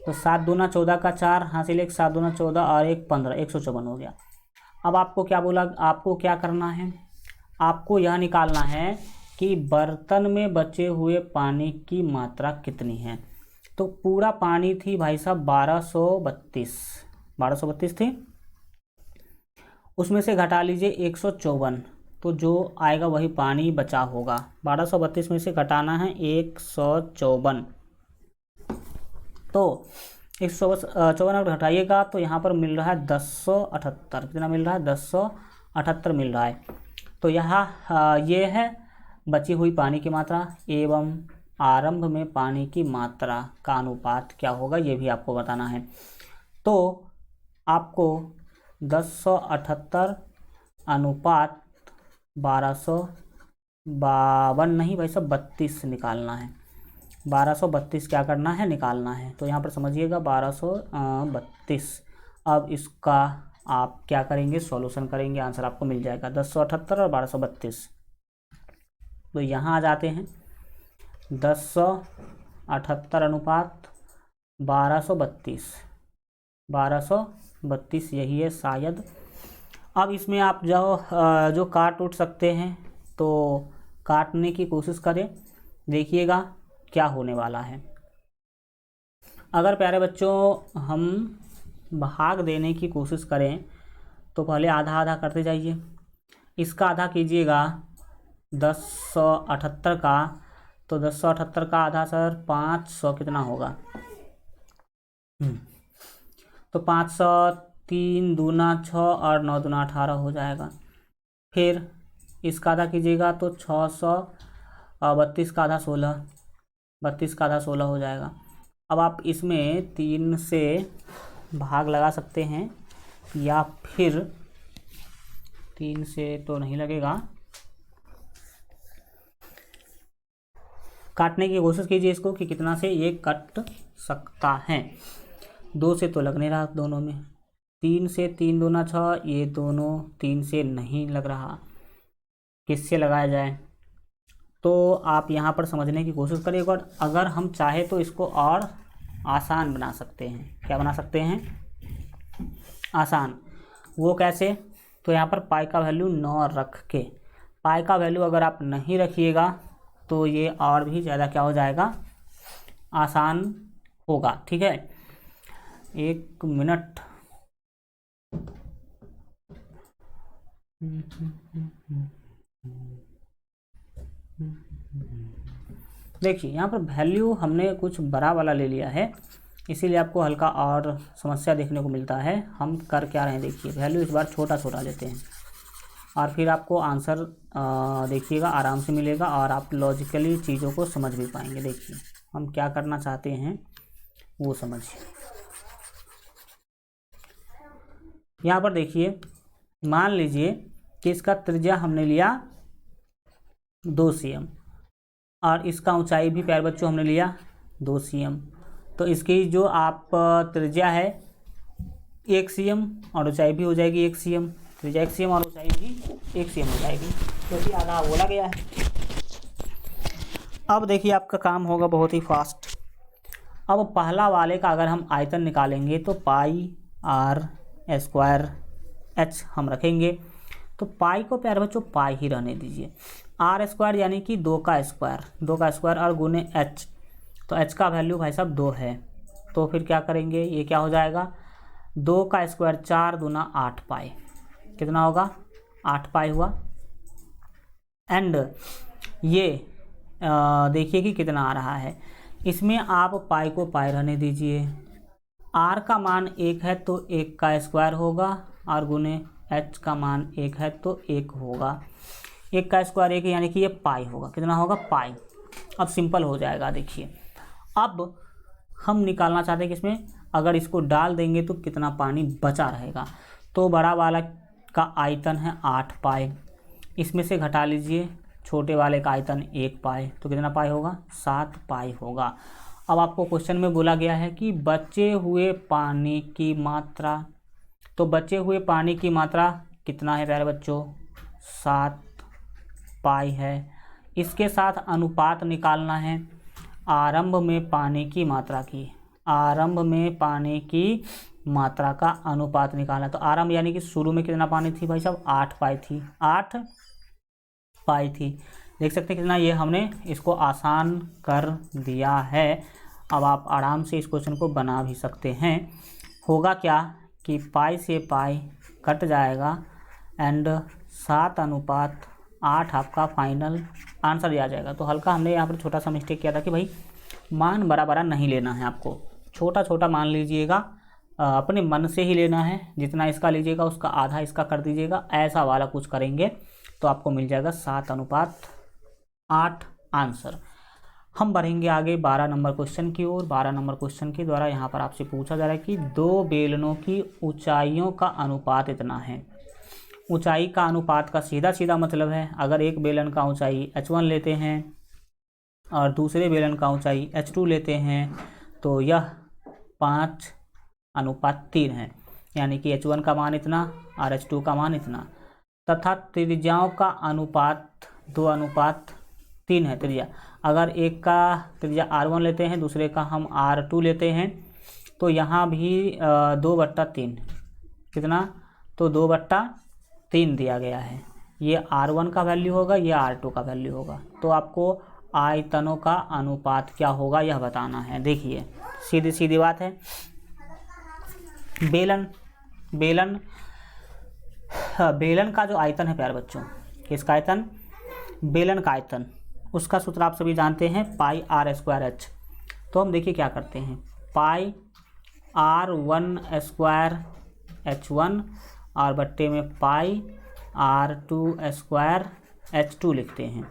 तो 7 दूना 14 का 4 हासिल, एक 7 दूना 14 और एक 15, 154 हो गया। अब आपको क्या बोला, आपको क्या करना है? आपको यह निकालना है कि बर्तन में बचे हुए पानी की मात्रा कितनी है। तो पूरा पानी थी भाई साहब 1232 थी, उसमें से घटा लीजिए 154, तो जो आएगा वही पानी बचा होगा। 1232 में से घटाना है 154, तो 154 अगर घटाइएगा तो यहाँ पर मिल रहा है 1078। कितना मिल रहा है? 1078 मिल रहा है। तो यहाँ ये है बची हुई पानी की मात्रा एवं आरंभ में पानी की मात्रा का अनुपात क्या होगा, ये भी आपको बताना है। तो आपको 1078 अनुपात 1252 नहीं भाई साहब 32 निकालना है। 1232 क्या करना है? निकालना है। तो यहाँ पर समझिएगा 1232। अब इसका आप क्या करेंगे? सॉल्यूशन करेंगे, आंसर आपको मिल जाएगा 1078 और 1232। तो यहाँ आ जाते हैं 1078 अनुपात 1232 यही है शायद। अब इसमें आप जो काट उठ सकते हैं तो काटने की कोशिश करें, देखिएगा क्या होने वाला है। अगर प्यारे बच्चों हम भाग देने की कोशिश करें तो पहले आधा आधा करते जाइए। इसका आधा कीजिएगा 1078 का, तो 1078 का आधा सर 500 कितना होगा? तो 500, 3 दूना 6 और 9 दूना 18 हो जाएगा। फिर इसका आधा कीजिएगा तो 600, 32 का आधा 16, 32 का आधा 16 हो जाएगा। अब आप इसमें 3 से भाग लगा सकते हैं या फिर 3 से तो नहीं लगेगा, काटने की कोशिश कीजिए इसको कि कितना से ये कट सकता है। 2 से तो लग नहीं रहा दोनों में, 3 से 3 दूना 6, ये दोनों 3 से नहीं लग रहा, किससे लगाया जाए? तो आप यहाँ पर समझने की कोशिश करिए। और अगर हम चाहे तो इसको और आसान बना सकते हैं। क्या बना सकते हैं? आसान। वो कैसे? तो यहाँ पर पाई का वैल्यू 9 रख के, पाई का वैल्यू अगर आप नहीं रखिएगा तो ये और भी ज़्यादा क्या हो जाएगा? आसान होगा। ठीक है, 1 मिनट। देखिए यहाँ पर वैल्यू हमने कुछ बड़ा वाला ले लिया है, इसीलिए आपको हल्का और समस्या देखने को मिलता है। हम कर क्या रहे हैं देखिए, वैल्यू इस बार छोटा छोटा लेते हैं और फिर आपको आंसर देखिएगा आराम से मिलेगा और आप लॉजिकली चीज़ों को समझ भी पाएंगे। देखिए हम क्या करना चाहते हैं वो समझिए। यहाँ पर देखिए, मान लीजिए कि इसका त्रिज्या हमने लिया 2 cm और इसका ऊंचाई भी प्यारे बच्चों हमने लिया 2 cm। तो इसकी जो आप त्रिज्या है 1 cm और ऊंचाई भी हो जाएगी 1 cm, त्रिज्या 1 cm और ऊंचाई भी 1 cm हो जाएगी, क्योंकि तो आधा बोला गया है। अब देखिए आपका काम होगा बहुत ही फास्ट। अब पहला वाले का अगर हम आयतन निकालेंगे तो पाई आर स्क्वायर एच हम रखेंगे। तो पाई को प्यारे बच्चों पाई ही रहने दीजिए, आर स्क्वायर यानी कि 2 का स्क्वायर और गुने एच, तो एच का वैल्यू भाई साहब 2 है। तो फिर क्या करेंगे, ये क्या हो जाएगा 2 का स्क्वायर 4 दूना 8 पाई, कितना होगा 8 पाई हुआ। एंड ये देखिए कि कितना आ रहा है, इसमें आप पाई को पाई रहने दीजिए। आर का मान 1 है तो 1 का स्क्वायर होगा और गुने h का मान 1 है तो 1 होगा। 1 का स्क्वायर 1 यानी कि ये पाई होगा। कितना होगा? पाई। अब सिंपल हो जाएगा। देखिए अब हम निकालना चाहते हैं कि इसमें अगर इसको डाल देंगे तो कितना पानी बचा रहेगा। तो बड़ा वाला का आयतन है 8 पाई, इसमें से घटा लीजिए छोटे वाले का आयतन 1 पाई, तो कितना पाई होगा? 7 पाई होगा। अब आपको क्वेश्चन में बोला गया है कि बचे हुए पानी की मात्रा, तो बचे हुए पानी की मात्रा कितना है प्यारे बच्चों? 7 पाई है। इसके साथ अनुपात निकालना है आरंभ में पानी की मात्रा की, आरंभ में पानी की मात्रा का अनुपात निकालना। तो आरंभ यानी कि शुरू में कितना पानी थी भाई साहब? 8 पाई थी, 8 पाई थी। देख सकते हैं कितना, ये हमने इसको आसान कर दिया है। अब आप आराम से इस क्वेश्चन को बना भी सकते हैं। होगा क्या कि पाई से पाई कट जाएगा एंड 7:8 आपका फाइनल आंसर आ जाएगा। तो हल्का हमने यहाँ पर छोटा सा मिस्टेक किया था कि भाई मान बड़ा बड़ा नहीं लेना है, आपको छोटा छोटा मान लीजिएगा, अपने मन से ही लेना है। जितना इसका लीजिएगा उसका आधा इसका कर दीजिएगा, ऐसा वाला कुछ करेंगे तो आपको मिल जाएगा 7:8 आंसर। हम बढ़ेंगे आगे 12 नंबर क्वेश्चन की ओर। 12 नंबर क्वेश्चन के द्वारा यहाँ पर आपसे पूछा जा रहा है कि दो बेलनों की ऊंचाइयों का अनुपात इतना है। ऊंचाई का अनुपात का सीधा सीधा मतलब है, अगर एक बेलन का ऊंचाई h1 लेते हैं और दूसरे बेलन का ऊंचाई h2 लेते हैं तो यह 5:3 है, यानी कि h1 का मान इतना और h2 का मान इतना। तथा त्रिज्याओं का अनुपात 2:3 है त्रिज्या। अगर एक का त्रिज्या r1 लेते हैं, दूसरे का हम r2 लेते हैं, तो यहाँ भी 2/3 कितना, तो 2/3 दिया गया है। ये r1 का वैल्यू होगा, ये r2 का वैल्यू होगा। तो आपको आयतनों का अनुपात क्या होगा यह बताना है। देखिए सीधी सीधी बात है। बेलन का जो आयतन है प्यारे बच्चों, किसका आयतन? बेलन का आयतन, उसका सूत्र आप सभी जानते हैं πr²h। तो हम देखिए क्या करते हैं, πr1² और बट्टे में πr2² लिखते हैं।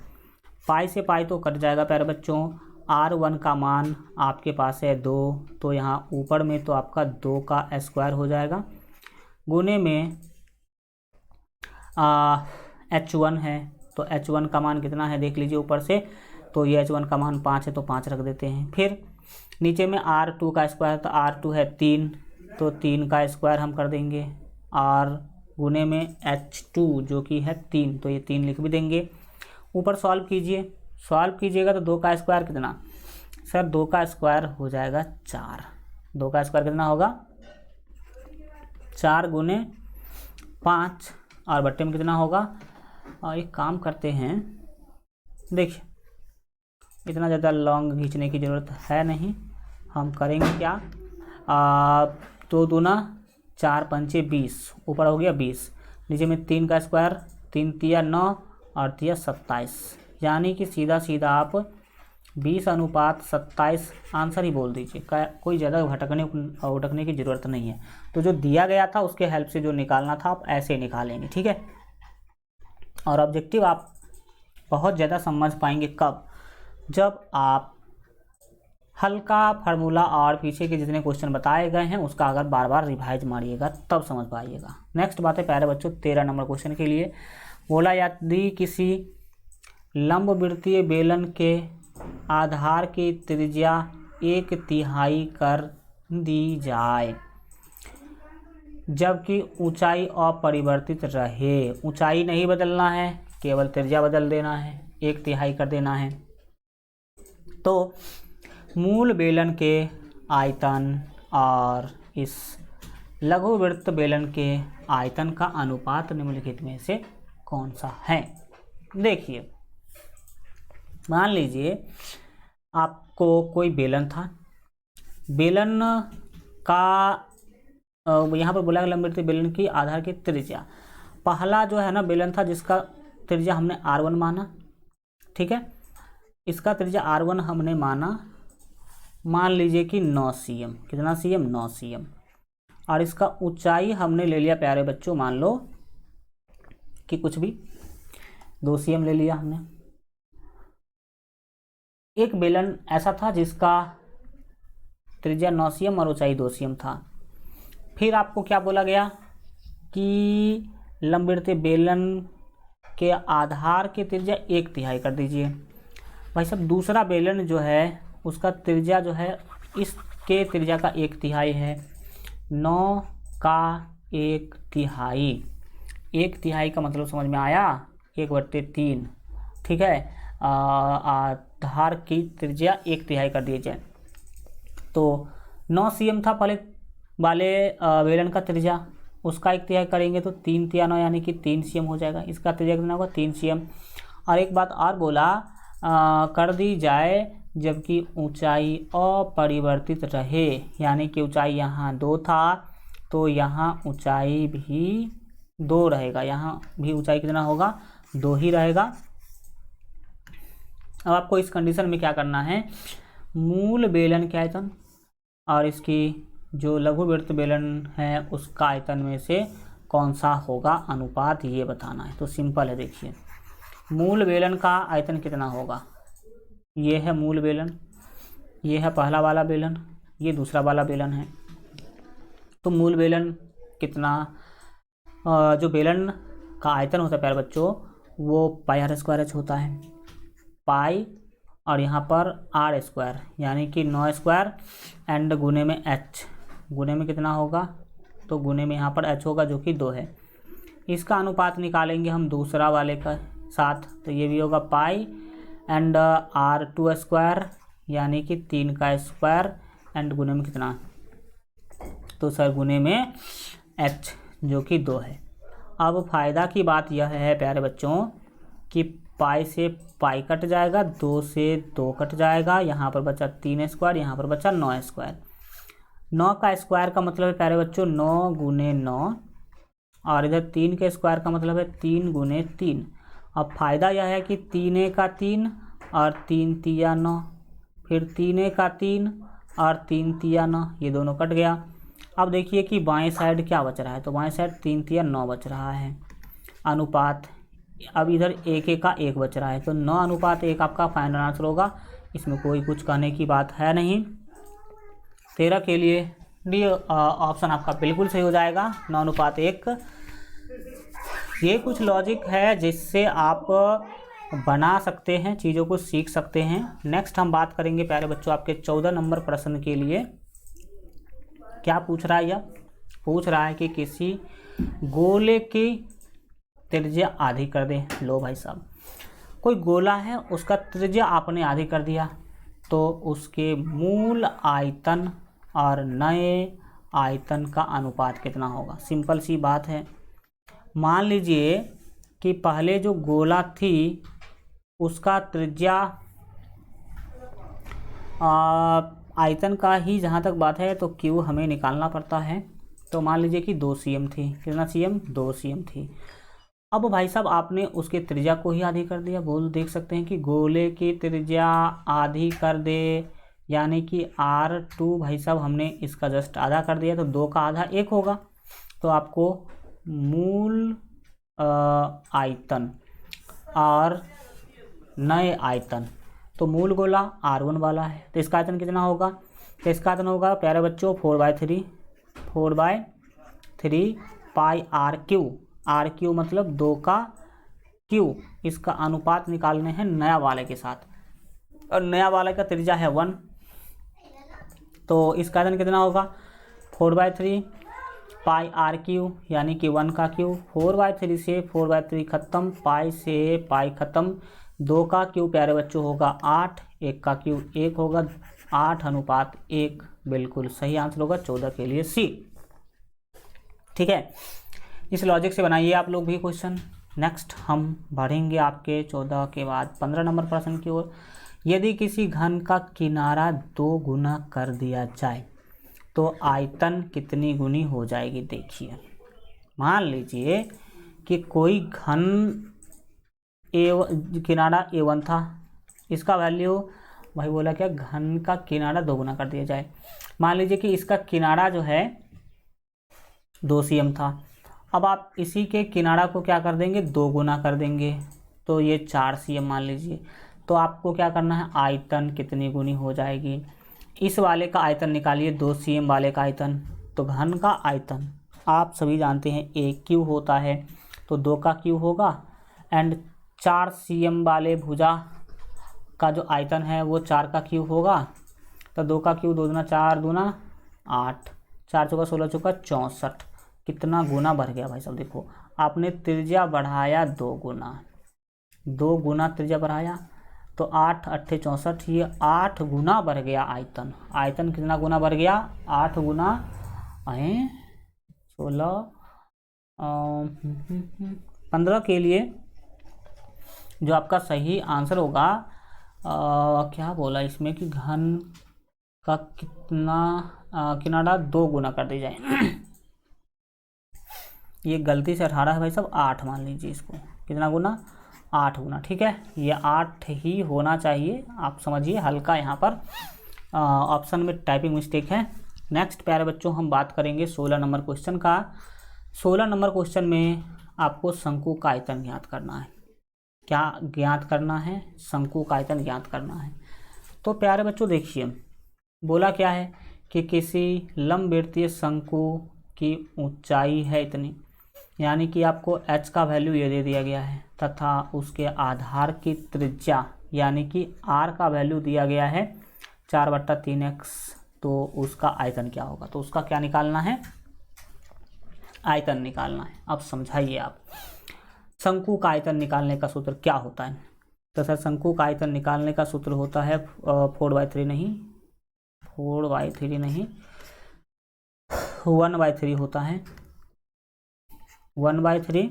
पाई से पाई तो कट जाएगा प्यारे बच्चों। r1 का मान आपके पास है 2, तो यहाँ ऊपर में तो आपका 2 का स्क्वायर हो जाएगा, गुने में h1 है, तो h1 का मान कितना है देख लीजिए ऊपर से, तो ये h1 का मान 5 है तो 5 रख देते हैं। फिर नीचे में r2 का स्क्वायर, तो r2 है 3, तो 3 का स्क्वायर हम कर देंगे, और गुने में h2 जो कि है 3, तो ये 3 लिख भी देंगे। ऊपर सॉल्व कीजिए, सॉल्व कीजिएगा तो 2 का स्क्वायर कितना सर? 2 का स्क्वायर हो जाएगा 4। 2 का स्क्वायर कितना होगा? 4 गुने 5 और बट्टे में कितना होगा? और एक काम करते हैं, देखिए इतना ज़्यादा लॉन्ग खींचने की ज़रूरत है नहीं, हम करेंगे क्या, 2 दूना 4 पंचे 20, ऊपर हो गया 20, नीचे में 3 का स्क्वायर, 3 तिया 9 और तिया 27, यानी कि सीधा सीधा आप 20:27 आंसर ही बोल दीजिए, कोई ज़्यादा भटकने की ज़रूरत नहीं है। तो जो दिया गया था उसके हेल्प से जो निकालना था आप ऐसे निकालेंगे, ठीक है। और ऑब्जेक्टिव आप बहुत ज़्यादा समझ पाएंगे कब? जब आप हल्का फार्मूला और पीछे के जितने क्वेश्चन बताए गए हैं उसका अगर बार बार रिवाइज मारिएगा तब समझ पाइएगा। नेक्स्ट बात है प्यारे बच्चों 13 नंबर क्वेश्चन के लिए। बोला यदि किसी लंबवृत्तीय बेलन के आधार की त्रिज्या 1/3 कर दी जाए जबकि ऊंचाई अपरिवर्तित रहे। ऊंचाई नहीं बदलना है, केवल त्रिज्या बदल देना है, 1/3 कर देना है। तो मूल बेलन के आयतन और इस लघुवृत्त बेलन के आयतन का अनुपात निम्नलिखित में से कौन सा है? देखिए मान लीजिए आपको कोई बेलन था, बेलन का यहाँ पर बोला गया लंबवृत्तीय बेलन की आधार की त्रिज्या, पहला जो है ना बेलन था जिसका त्रिज्या हमने r1 माना, ठीक है, इसका त्रिज्या r1 हमने माना, मान लीजिए कि 9 cm, कितना cm? 9 cm। और इसका ऊंचाई हमने ले लिया प्यारे बच्चों, मान लो कि कुछ भी 2 cm ले लिया हमने। एक बेलन ऐसा था जिसका त्रिज्या 9 cm और ऊंचाई 2 cm था। फिर आपको क्या बोला गया कि लंबवृत्तीय बेलन के आधार की त्रिज्या 1/3 कर दीजिए। भाई साहब दूसरा बेलन जो है उसका त्रिज्या जो है इसके त्रिज्या का 1/3 है, 9 का 1/3। 1/3 का मतलब समझ में आया, 1/3। ठीक है, आधार की त्रिज्या 1/3 कर दिए जाए। तो 9 cm था पहले वाले बेलन का त्रिज्या, उसका 1/3 करेंगे तो 3 × 9 यानी कि 3 cm हो जाएगा। इसका त्रिज्या कितना होगा, 3 cm। और एक बात और बोला कर दी जाए जबकि ऊंचाई अपरिवर्तित रहे, यानी कि ऊंचाई यहाँ 2 था तो यहाँ ऊंचाई भी 2 रहेगा, यहाँ भी ऊंचाई कितना होगा, 2 ही रहेगा। अब आपको इस कंडीशन में क्या करना है, मूल बेलन के आयतन और इसकी जो लघुवृत्त बेलन है उसका आयतन में से कौन सा होगा अनुपात, ये बताना है। तो सिंपल है, देखिए मूल बेलन का आयतन कितना होगा, ये है मूल बेलन, ये है पहला वाला बेलन, ये दूसरा वाला बेलन है। तो मूल बेलन कितना, जो बेलन का आयतन होता है प्यारे बच्चों वो πr² होता है, पाई और यहाँ पर r² यानी कि 9² एंड गुने में h, गुने में कितना होगा, तो गुने में यहाँ पर h होगा जो कि 2 है। इसका अनुपात निकालेंगे हम दूसरा वाले का साथ, तो ये भी होगा पाई एंड r² यानी कि 3 का स्क्वायर एंड गुने में कितना, तो सर गुने में h जो कि 2 है। अब फायदा की बात यह है प्यारे बच्चों कि पाई से पाई कट जाएगा, 2 से 2 कट जाएगा, यहाँ पर बचा 3², यहाँ पर बचा 9²। 9 का स्क्वायर का मतलब है प्यारे बच्चों 9 × 9 और इधर 3 के स्क्वायर का मतलब है 3 × 3। अब फायदा यह है कि 3 का 3 और 3 × 9, फिर 3 का 3 और 3 × 9, ये दोनों कट गया। अब देखिए कि बाएं साइड क्या बच रहा है, तो बाएं साइड 3 × 9 बच रहा है अनुपात। अब इधर 1 का 1 बच रहा है, तो 9:1 आपका फाइनल आंसर होगा, इसमें कोई कुछ कहने की बात है नहीं। 13 के लिए डी ऑप्शन आपका बिल्कुल सही हो जाएगा, 9:1। ये कुछ लॉजिक है जिससे आप बना सकते हैं, चीज़ों को सीख सकते हैं। नेक्स्ट हम बात करेंगे प्यारे बच्चों आपके 14 नंबर प्रश्न के लिए। क्या पूछ रहा है, यह पूछ रहा है कि किसी गोले की त्रिज्या आधी कर दें। लो भाई साहब, कोई गोला है उसका त्रिज्या आपने आधी कर दिया, तो उसके मूल आयतन और नए आयतन का अनुपात कितना होगा। सिंपल सी बात है, मान लीजिए कि पहले जो गोला थी उसका त्रिज्या आयतन का ही जहाँ तक बात है तो क्यू हमें निकालना पड़ता है। तो मान लीजिए कि 2 cm थी, कितना cm, 2 cm थी। अब भाई साहब आपने उसके त्रिज्या को ही आधी कर दिया, बोल देख सकते हैं कि गोले की त्रिज्या आधी कर दे, यानी कि R2 भाई साहब हमने इसका जस्ट आधा कर दिया, तो 2 का आधा 1 होगा। तो आपको मूल आयतन और नए आयतन, तो मूल गोला R1 वाला है तो इसका आयतन कितना होगा, तो इसका आयतन होगा प्यारे बच्चों 4/3 पाई R³ मतलब 2 का क्यू। इसका अनुपात निकालने हैं नया वाले के साथ, और नया वाले का त्रिज्या है 1, तो इसका आयतन कितना होगा 4/3 पाई R³ यानी कि 1 का क्यू। 4/3 से 4/3 खत्म, पाई से पाई खत्म, 2 का क्यू प्यारे बच्चों होगा 8, 1 का क्यू 1 होगा, 8:1 बिल्कुल सही आंसर होगा 14 के लिए सी। ठीक है, इस लॉजिक से बनाइए आप लोग भी क्वेश्चन। नेक्स्ट हम बढ़ेंगे आपके 14 के बाद 15 नंबर प्रश्न की ओर। यदि किसी घन का किनारा 2 गुना कर दिया जाए तो आयतन कितनी गुनी हो जाएगी। देखिए मान लीजिए कि कोई घन किनारा A1 था, इसका वैल्यू भाई बोला क्या, घन का किनारा 2 गुना कर दिया जाए। मान लीजिए कि इसका किनारा जो है 2 cm था। अब आप इसी के किनारा को क्या कर देंगे, 2 गुना कर देंगे, तो ये 4 cm मान लीजिए। तो आपको क्या करना है, आयतन कितनी गुनी हो जाएगी, इस वाले का आयतन निकालिए, 2 cm वाले का आयतन। तो घन का आयतन आप सभी जानते हैं AQ होता है, तो 2 का Q होगा, एंड 4 cm वाले भुजा का जो आयतन है वो 4 का Q होगा। तो 2 का Q, 2 दूना 4, दूना 8, 4 चौका 16, चौका 64। कितना गुना बढ़ गया भाई साहब, देखो आपने त्रिज्या बढ़ाया 2 गुना, 2 गुना त्रिज्या बढ़ाया, तो 8 8 64, ये 8 गुना बढ़ गया आयतन। आयतन कितना गुना बढ़ गया, 8 गुना 16 15 के लिए जो आपका सही आंसर होगा, क्या बोला इसमें कि घन का कितना किनारा 2 गुना कर दी जाए। ये गलती से 18 है भाई साहब, 8 मान लीजिए इसको, कितना गुना, 8 गुना, ठीक है, ये 8 ही होना चाहिए, आप समझिए। हल्का यहाँ पर ऑप्शन में टाइपिंग मिस्टेक है। नेक्स्ट प्यारे बच्चों हम बात करेंगे 16 नंबर क्वेश्चन का। 16 नंबर क्वेश्चन में आपको शंकु का आयतन ज्ञात करना है। क्या ज्ञात करना है, शंकु का आयतन ज्ञात करना है। तो प्यारे बच्चों देखिए, बोला क्या है कि किसी लंबवृत्तीय शंकु की ऊंचाई है इतनी, यानी कि आपको h का वैल्यू ये दे दिया गया है, तथा उसके आधार की त्रिज्या यानी कि r का वैल्यू दिया गया है 4/3x, तो उसका आयतन क्या होगा। तो उसका क्या निकालना है, आयतन निकालना है। अब समझाइए आप, शंकु का आयतन निकालने का सूत्र क्या होता है। तो सर शंकु का आयतन निकालने का सूत्र होता है 4/3 नहीं, 4/3 नहीं, 1/3 होता है, 1/3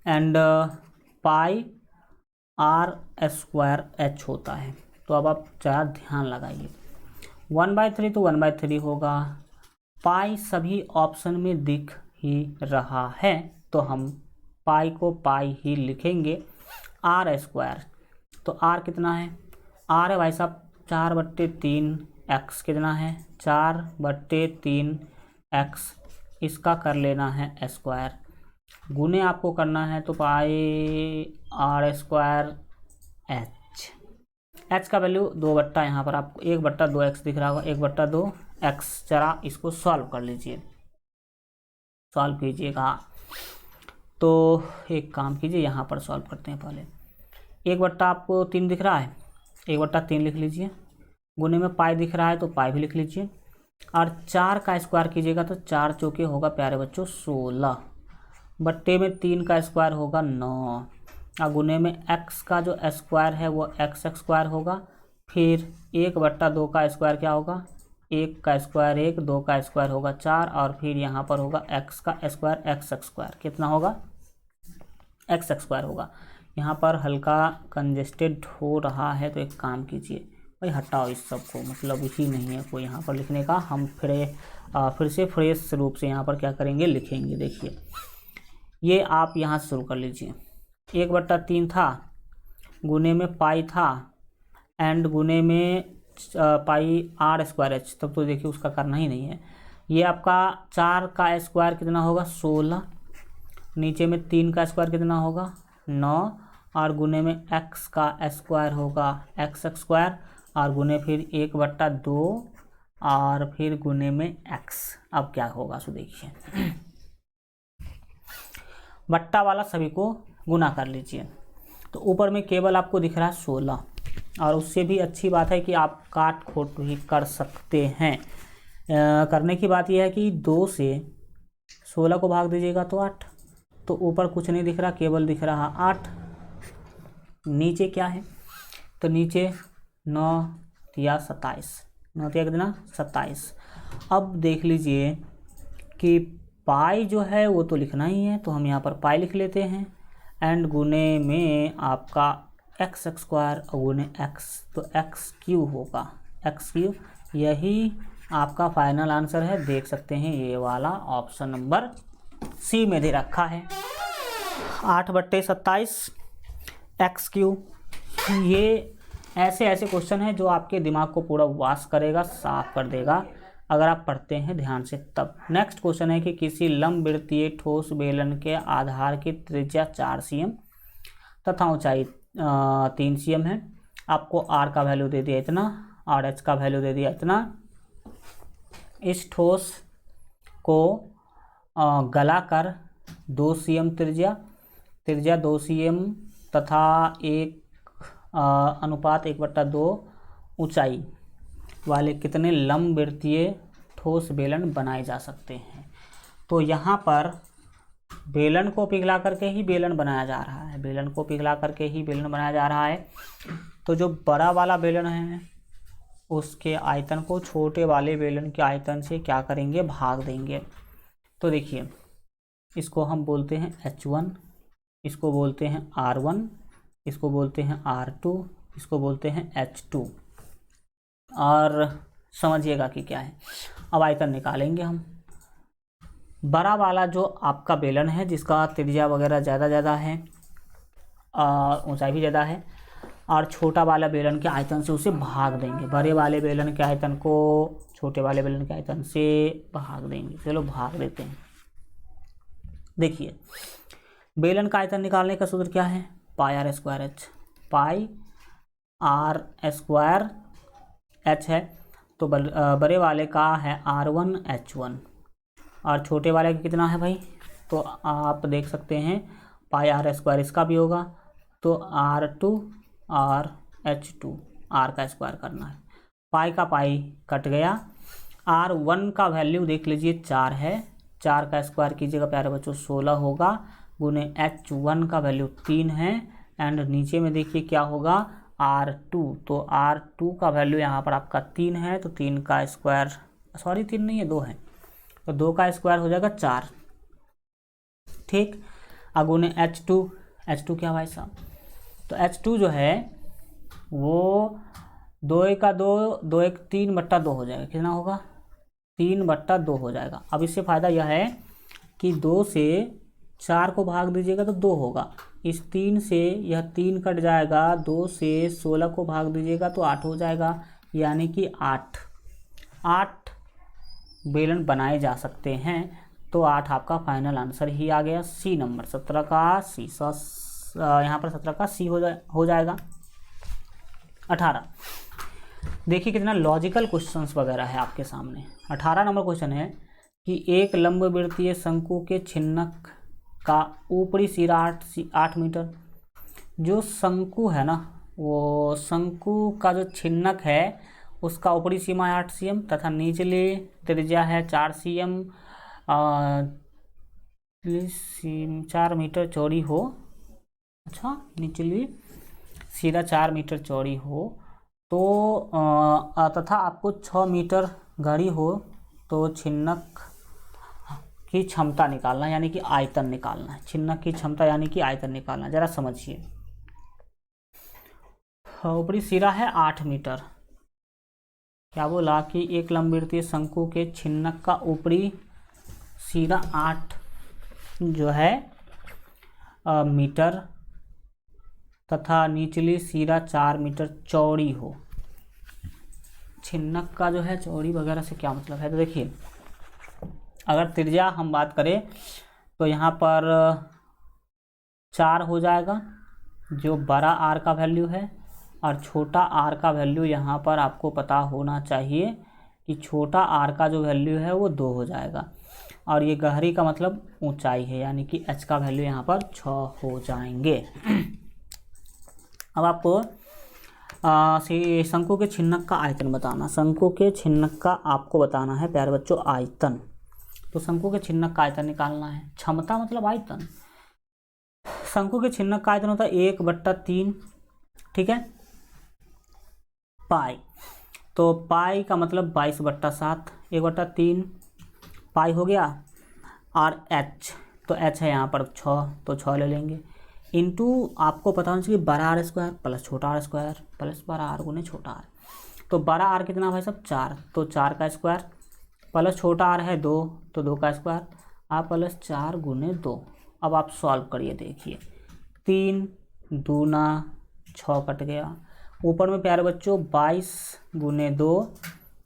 एंड पाई r² h होता है। तो अब आप ज़रा ध्यान लगाइए, 1/3 तो 1/3 होगा, पाई सभी ऑप्शन में दिख ही रहा है, तो हम पाई को पाई ही लिखेंगे। r², तो r कितना है, r है भाई साहब 4/3x, कितना है 4/3x, इसका कर लेना है स्क्वायर, गुने आपको करना है तो पाई r² h का वैल्यू 2 यहाँ पर आपको 1/2x दिख रहा होगा, 1/2x। जरा इसको सॉल्व कर लीजिए, सॉल्व कीजिएगा। तो एक काम कीजिए, यहाँ पर सॉल्व करते हैं पहले। 1/, आपको 3 दिख रहा है, 1/3 लिख लीजिए, गुने में पाई दिख रहा है तो पाई भी लिख लीजिए, और 4 का स्क्वायर कीजिएगा तो 4 चौके होगा प्यारे बच्चों 16, बट्टे में 3 का स्क्वायर होगा 9, और गुने में x का जो स्क्वायर है वो x² होगा, फिर 1/2 का स्क्वायर क्या होगा, 1 का स्क्वायर 1, 2 का स्क्वायर होगा 4, और फिर यहाँ पर होगा x का स्क्वायर x², कितना होगा, x² होगा। यहाँ पर हल्का कंजेस्टेड हो रहा है, तो एक काम कीजिए भाई, हटाओ इस सब को, मतलब ही नहीं है कोई यहाँ पर लिखने का। हम फिर से फ्रेश रूप से यहाँ पर क्या करेंगे, लिखेंगे। देखिए ये आप यहाँ से शुरू कर लीजिए, 1/3 था, गुने में पाई था, एंड गुने में पाई r² h, तब तो देखिए उसका करना ही नहीं है। ये आपका 4 का स्क्वायर कितना होगा 16, नीचे में 3 का स्क्वायर कितना होगा 9, और गुने में x का स्क्वायर होगा x², और गुने फिर 1/2, और फिर गुने में x। अब क्या होगा सो देखिए, बट्टा वाला सभी को गुना कर लीजिए, तो ऊपर में केवल आपको दिख रहा है 16, और उससे भी अच्छी बात है कि आप काट खोट भी कर सकते हैं। करने की बात यह है कि 2 से 16 को भाग दीजिएगा तो 8, तो ऊपर कुछ नहीं दिख रहा, केवल दिख रहा 8। नीचे क्या है, तो नीचे 9 या 27, 9 या कितना 27। अब देख लीजिए कि पाई जो है वो तो लिखना ही है, तो हम यहाँ पर पाई लिख लेते हैं, एंड गुने में आपका x² और गुने x, तो x³ होगा, x³। यही आपका फाइनल आंसर है, देख सकते हैं ये वाला ऑप्शन नंबर सी में दे रखा है, 8/27 x³। ये ऐसे क्वेश्चन है जो आपके दिमाग को पूरा वाश करेगा, साफ कर देगा। अगर आप पढ़ते हैं ध्यान से तब। नेक्स्ट क्वेश्चन है कि किसी लंबवृत्तीय ठोस बेलन के आधार की त्रिज्या 4 cm तथा ऊंचाई 3 cm है। आपको r का वैल्यू दे दिया इतना और h का वैल्यू दे दिया इतना। इस ठोस को गला कर 2 cm त्रिज्या 2 cm तथा 1:1/2 ऊंचाई वाले कितने लंबवृत्तीय ठोस बेलन बनाए जा सकते हैं। तो यहाँ पर बेलन को पिघला करके ही बेलन बनाया जा रहा है, बेलन को पिघला करके ही बेलन बनाया जा रहा है। तो जो बड़ा वाला बेलन है उसके आयतन को छोटे वाले बेलन के आयतन से क्या करेंगे, भाग देंगे। तो देखिए इसको हम बोलते हैं H1, इसको बोलते हैं R1, इसको बोलते हैं R2, इसको बोलते हैं H2। और समझिएगा कि क्या है। अब आयतन निकालेंगे हम। बड़ा वाला जो आपका बेलन है जिसका त्रिज्या वगैरह ज़्यादा है और ऊंचाई भी ज़्यादा है, और छोटा वाला बेलन के आयतन से उसे भाग देंगे। बड़े वाले बेलन के आयतन को छोटे वाले बेलन के आयतन से भाग देंगे। चलो भाग देते हैं। देखिए बेलन का आयतन निकालने का सूत्र क्या है, pi are square h. Pi are square h है तो बड़े वाले का है R1 H1 और छोटे वाले का कितना है भाई, तो आप देख सकते हैं पाई आर स्क्वायर इसका भी होगा तो R2 और H2, R का स्क्वायर करना है। पाई का पाई कट गया। R1 का वैल्यू देख लीजिए 4 है, 4 का स्क्वायर कीजिएगा प्यारे बच्चों 16 होगा, गुने H1 का वैल्यू 3 है एंड नीचे में देखिए क्या होगा R2। तो R2 का वैल्यू यहाँ पर आपका 3 है तो 3 का स्क्वायर, सॉरी 3 नहीं है 2 है, तो 2 का स्क्वायर हो जाएगा 4, ठीक। अगुने H2 क्या भाई साहब, तो H2 जो है वो 2 का 2, 2 1 3/2 हो जाएगा। कितना होगा, 3/2 हो जाएगा। अब इससे फ़ायदा यह है कि 2 से 4 को भाग दीजिएगा तो 2 होगा, इस 3 से यह 3 कट जाएगा, 2 से 16 को भाग दीजिएगा तो 8 हो जाएगा, यानी कि 8 बेलन बनाए जा सकते हैं। तो 8 आपका फाइनल आंसर ही आ गया, सी नंबर 17 का सी। यहाँ पर 17 का सी हो जाएगा। 18 देखिए कितना लॉजिकल क्वेश्चंस वगैरह है आपके सामने। 18 नंबर क्वेश्चन है कि एक लंबवृत्तीय शंकु के छिन्नक का ऊपरी सिरा 8 मीटर। जो शंकु है ना, वो शंकु का जो छिन्नक है उसका ऊपरी सीमा 8 cm तथा निचली त्रिज्या है 4 cm, 4 मीटर चौड़ी हो। अच्छा, निचली सिरा 4 मीटर चौड़ी हो तो तथा आपको 6 मीटर गहरी हो तो छिन्नक की क्षमता निकालना यानी कि आयतन निकालना है। छिन्नक की क्षमता यानी कि आयतन निकालना, जरा समझिए। ऊपरी सिरा है 8 मीटर, क्या बोला कि एक लंबवृत्तीय शंकु के छिन्नक का ऊपरी सिरा 8 जो है मीटर तथा निचली सिरा 4 मीटर चौड़ी हो। छिन्नक का जो है चौड़ी वगैरह से क्या मतलब है, तो देखिए अगर त्रिज्या हम बात करें तो यहाँ पर 4 हो जाएगा जो बड़ा आर का वैल्यू है, और छोटा आर का वैल्यू यहाँ पर आपको पता होना चाहिए कि छोटा आर का जो वैल्यू है वो 2 हो जाएगा, और ये गहरी का मतलब ऊंचाई है यानी कि एच का वैल्यू यहाँ पर 6 हो जाएंगे। अब आपको शंकु के छिन्नक का आयतन बताना। शंकु के छिन्नक का आपको बताना है प्यारे बच्चों आयतन। तो शंकु के छिन्नक का आयतन निकालना है। क्षमता मतलब आयतन। शंकु के छिन्नक का आयतन होता है 1/3, ठीक है। पाई, तो पाई का मतलब 22/7, 1/3 पाई हो गया। और एच, तो एच है यहाँ पर 6, तो 6 ले लेंगे। इंटू आपको पता होना चाहिए बड़ा आर स्क्वायर प्लस छोटा आर स्क्वायर प्लस बड़ा आर गुने छोटा आर। तो बड़ा आर कितना भाई साहब 4, तो 4 का स्क्वायर प्लस छोटा आर है 2, तो 2 का स्क्वायर आप प्लस 4 गुने 2। अब आप सॉल्व करिए, देखिए 3 दूना 6 कट गया। ऊपर में प्यारे बच्चों 22 गुने 2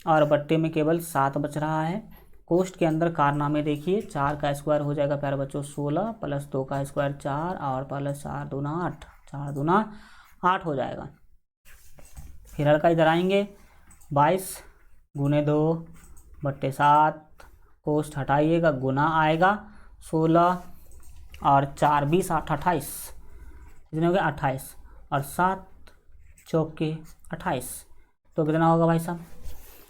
और बट्टे में केवल 7 बच रहा है। कोष्ठ के अंदर कारनामे देखिए, 4 का स्क्वायर हो जाएगा प्यारे बच्चों 16 प्लस 2 का स्क्वायर 4 और प्लस 4 दूना 8, 4 दूना 8 हो जाएगा। फिर हल्का इधर आएंगे, 22 गुने 2 बट्टे 7, कोष्ठ हटाइएगा, गुना आएगा 16 और 4 20 8 28, कितने हो गए 28 और 7 चौके 28, तो कितना होगा भाई साहब?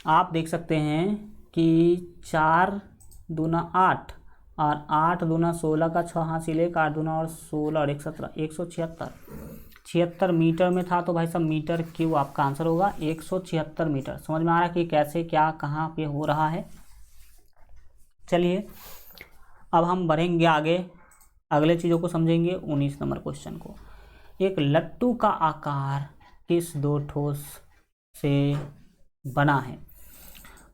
आप देख सकते हैं कि 4 दूना 8 और 8 दूना 16 का 6 हासिल 1, 8 दूना और 16 और 1 17, 176 मीटर में था। तो भाई साहब मीटर क्यूब आपका आंसर होगा 176 मीटर। समझ में आ रहा है कि कैसे क्या कहाँ पे हो रहा है। चलिए अब हम बढ़ेंगे आगे, अगले चीज़ों को समझेंगे। 19 नंबर क्वेश्चन को, एक लट्टू का आकार किस दो ठोस से बना है?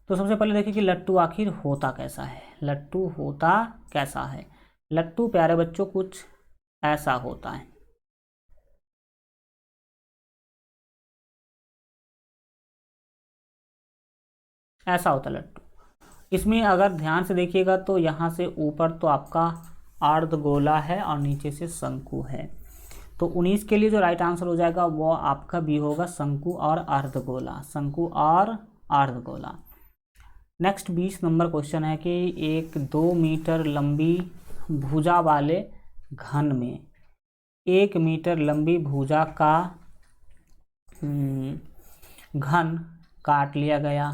तो सबसे पहले देखिए कि लट्टू आखिर होता कैसा है। लट्टू होता कैसा है? लट्टू प्यारे बच्चों कुछ ऐसा होता है। ऐसा होता है लट्टू। इसमें अगर ध्यान से देखिएगा तो यहाँ से ऊपर तो आपका अर्धगोला है और नीचे से शंकु है। तो 19 के लिए जो राइट आंसर हो जाएगा वो आपका बी होगा, शंकु और अर्धगोला, शंकु और अर्धगोला। नेक्स्ट 20 नंबर क्वेश्चन है कि एक 2 मीटर लंबी भुजा वाले घन में 1 मीटर लंबी भुजा का घन काट लिया गया।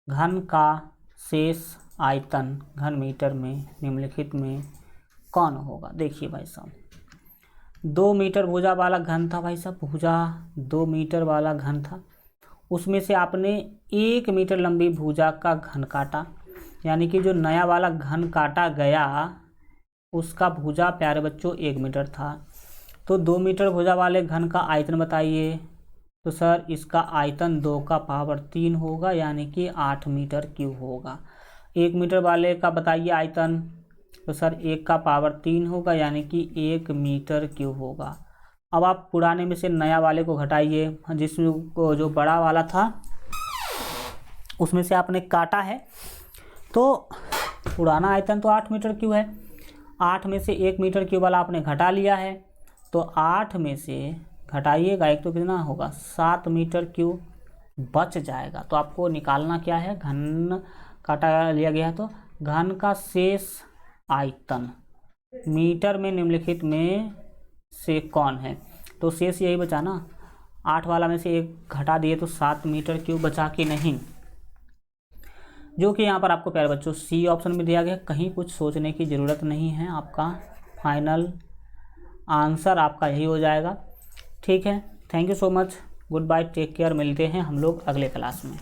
घन का शेष आयतन घन मीटर में निम्नलिखित में कौन होगा? देखिए भाई साहब, 2 मीटर भुजा वाला घन था भाई साहब, भुजा 2 मीटर वाला घन था, उसमें से आपने 1 मीटर लंबी भुजा का घन काटा, यानी कि जो नया वाला घन काटा गया उसका भुजा प्यारे बच्चों 1 मीटर था। तो 2 मीटर भुजा वाले घन का आयतन बताइए। तो सर इसका आयतन 2 का पावर 3 होगा, यानी कि 8 मीटर क्यूब होगा। 1 मीटर वाले का बताइए आयतन, तो सर 1 का पावर 3 होगा, यानी कि 1 मीटर क्यूब होगा। अब आप पुराने में से नया वाले को घटाइए, जिसमें जो बड़ा वाला था उसमें से आपने काटा है, तो पुराना आयतन तो 8 मीटर क्यूब है, 8 में से 1 मीटर क्यूब वाला आपने घटा लिया है, तो 8 में से घटाइएगा 1 तो कितना होगा 7 मीटर क्यूब बच जाएगा। तो आपको निकालना क्या है, घन काटा लिया गया है तो घन का शेष आयतन मीटर में निम्नलिखित में से कौन है? तो शेष यही बचा ना, 8 वाला में से 1 घटा दिए तो 7 मीटर क्यूब बचा कि नहीं, जो कि यहाँ पर आपको प्यारे बच्चों सी ऑप्शन में दिया गया। कहीं कुछ सोचने की ज़रूरत नहीं है, आपका फाइनल आंसर आपका यही हो जाएगा। ठीक है, thank you so much, good bye, take care, मिलते हैं हम लोग अगले क्लास में।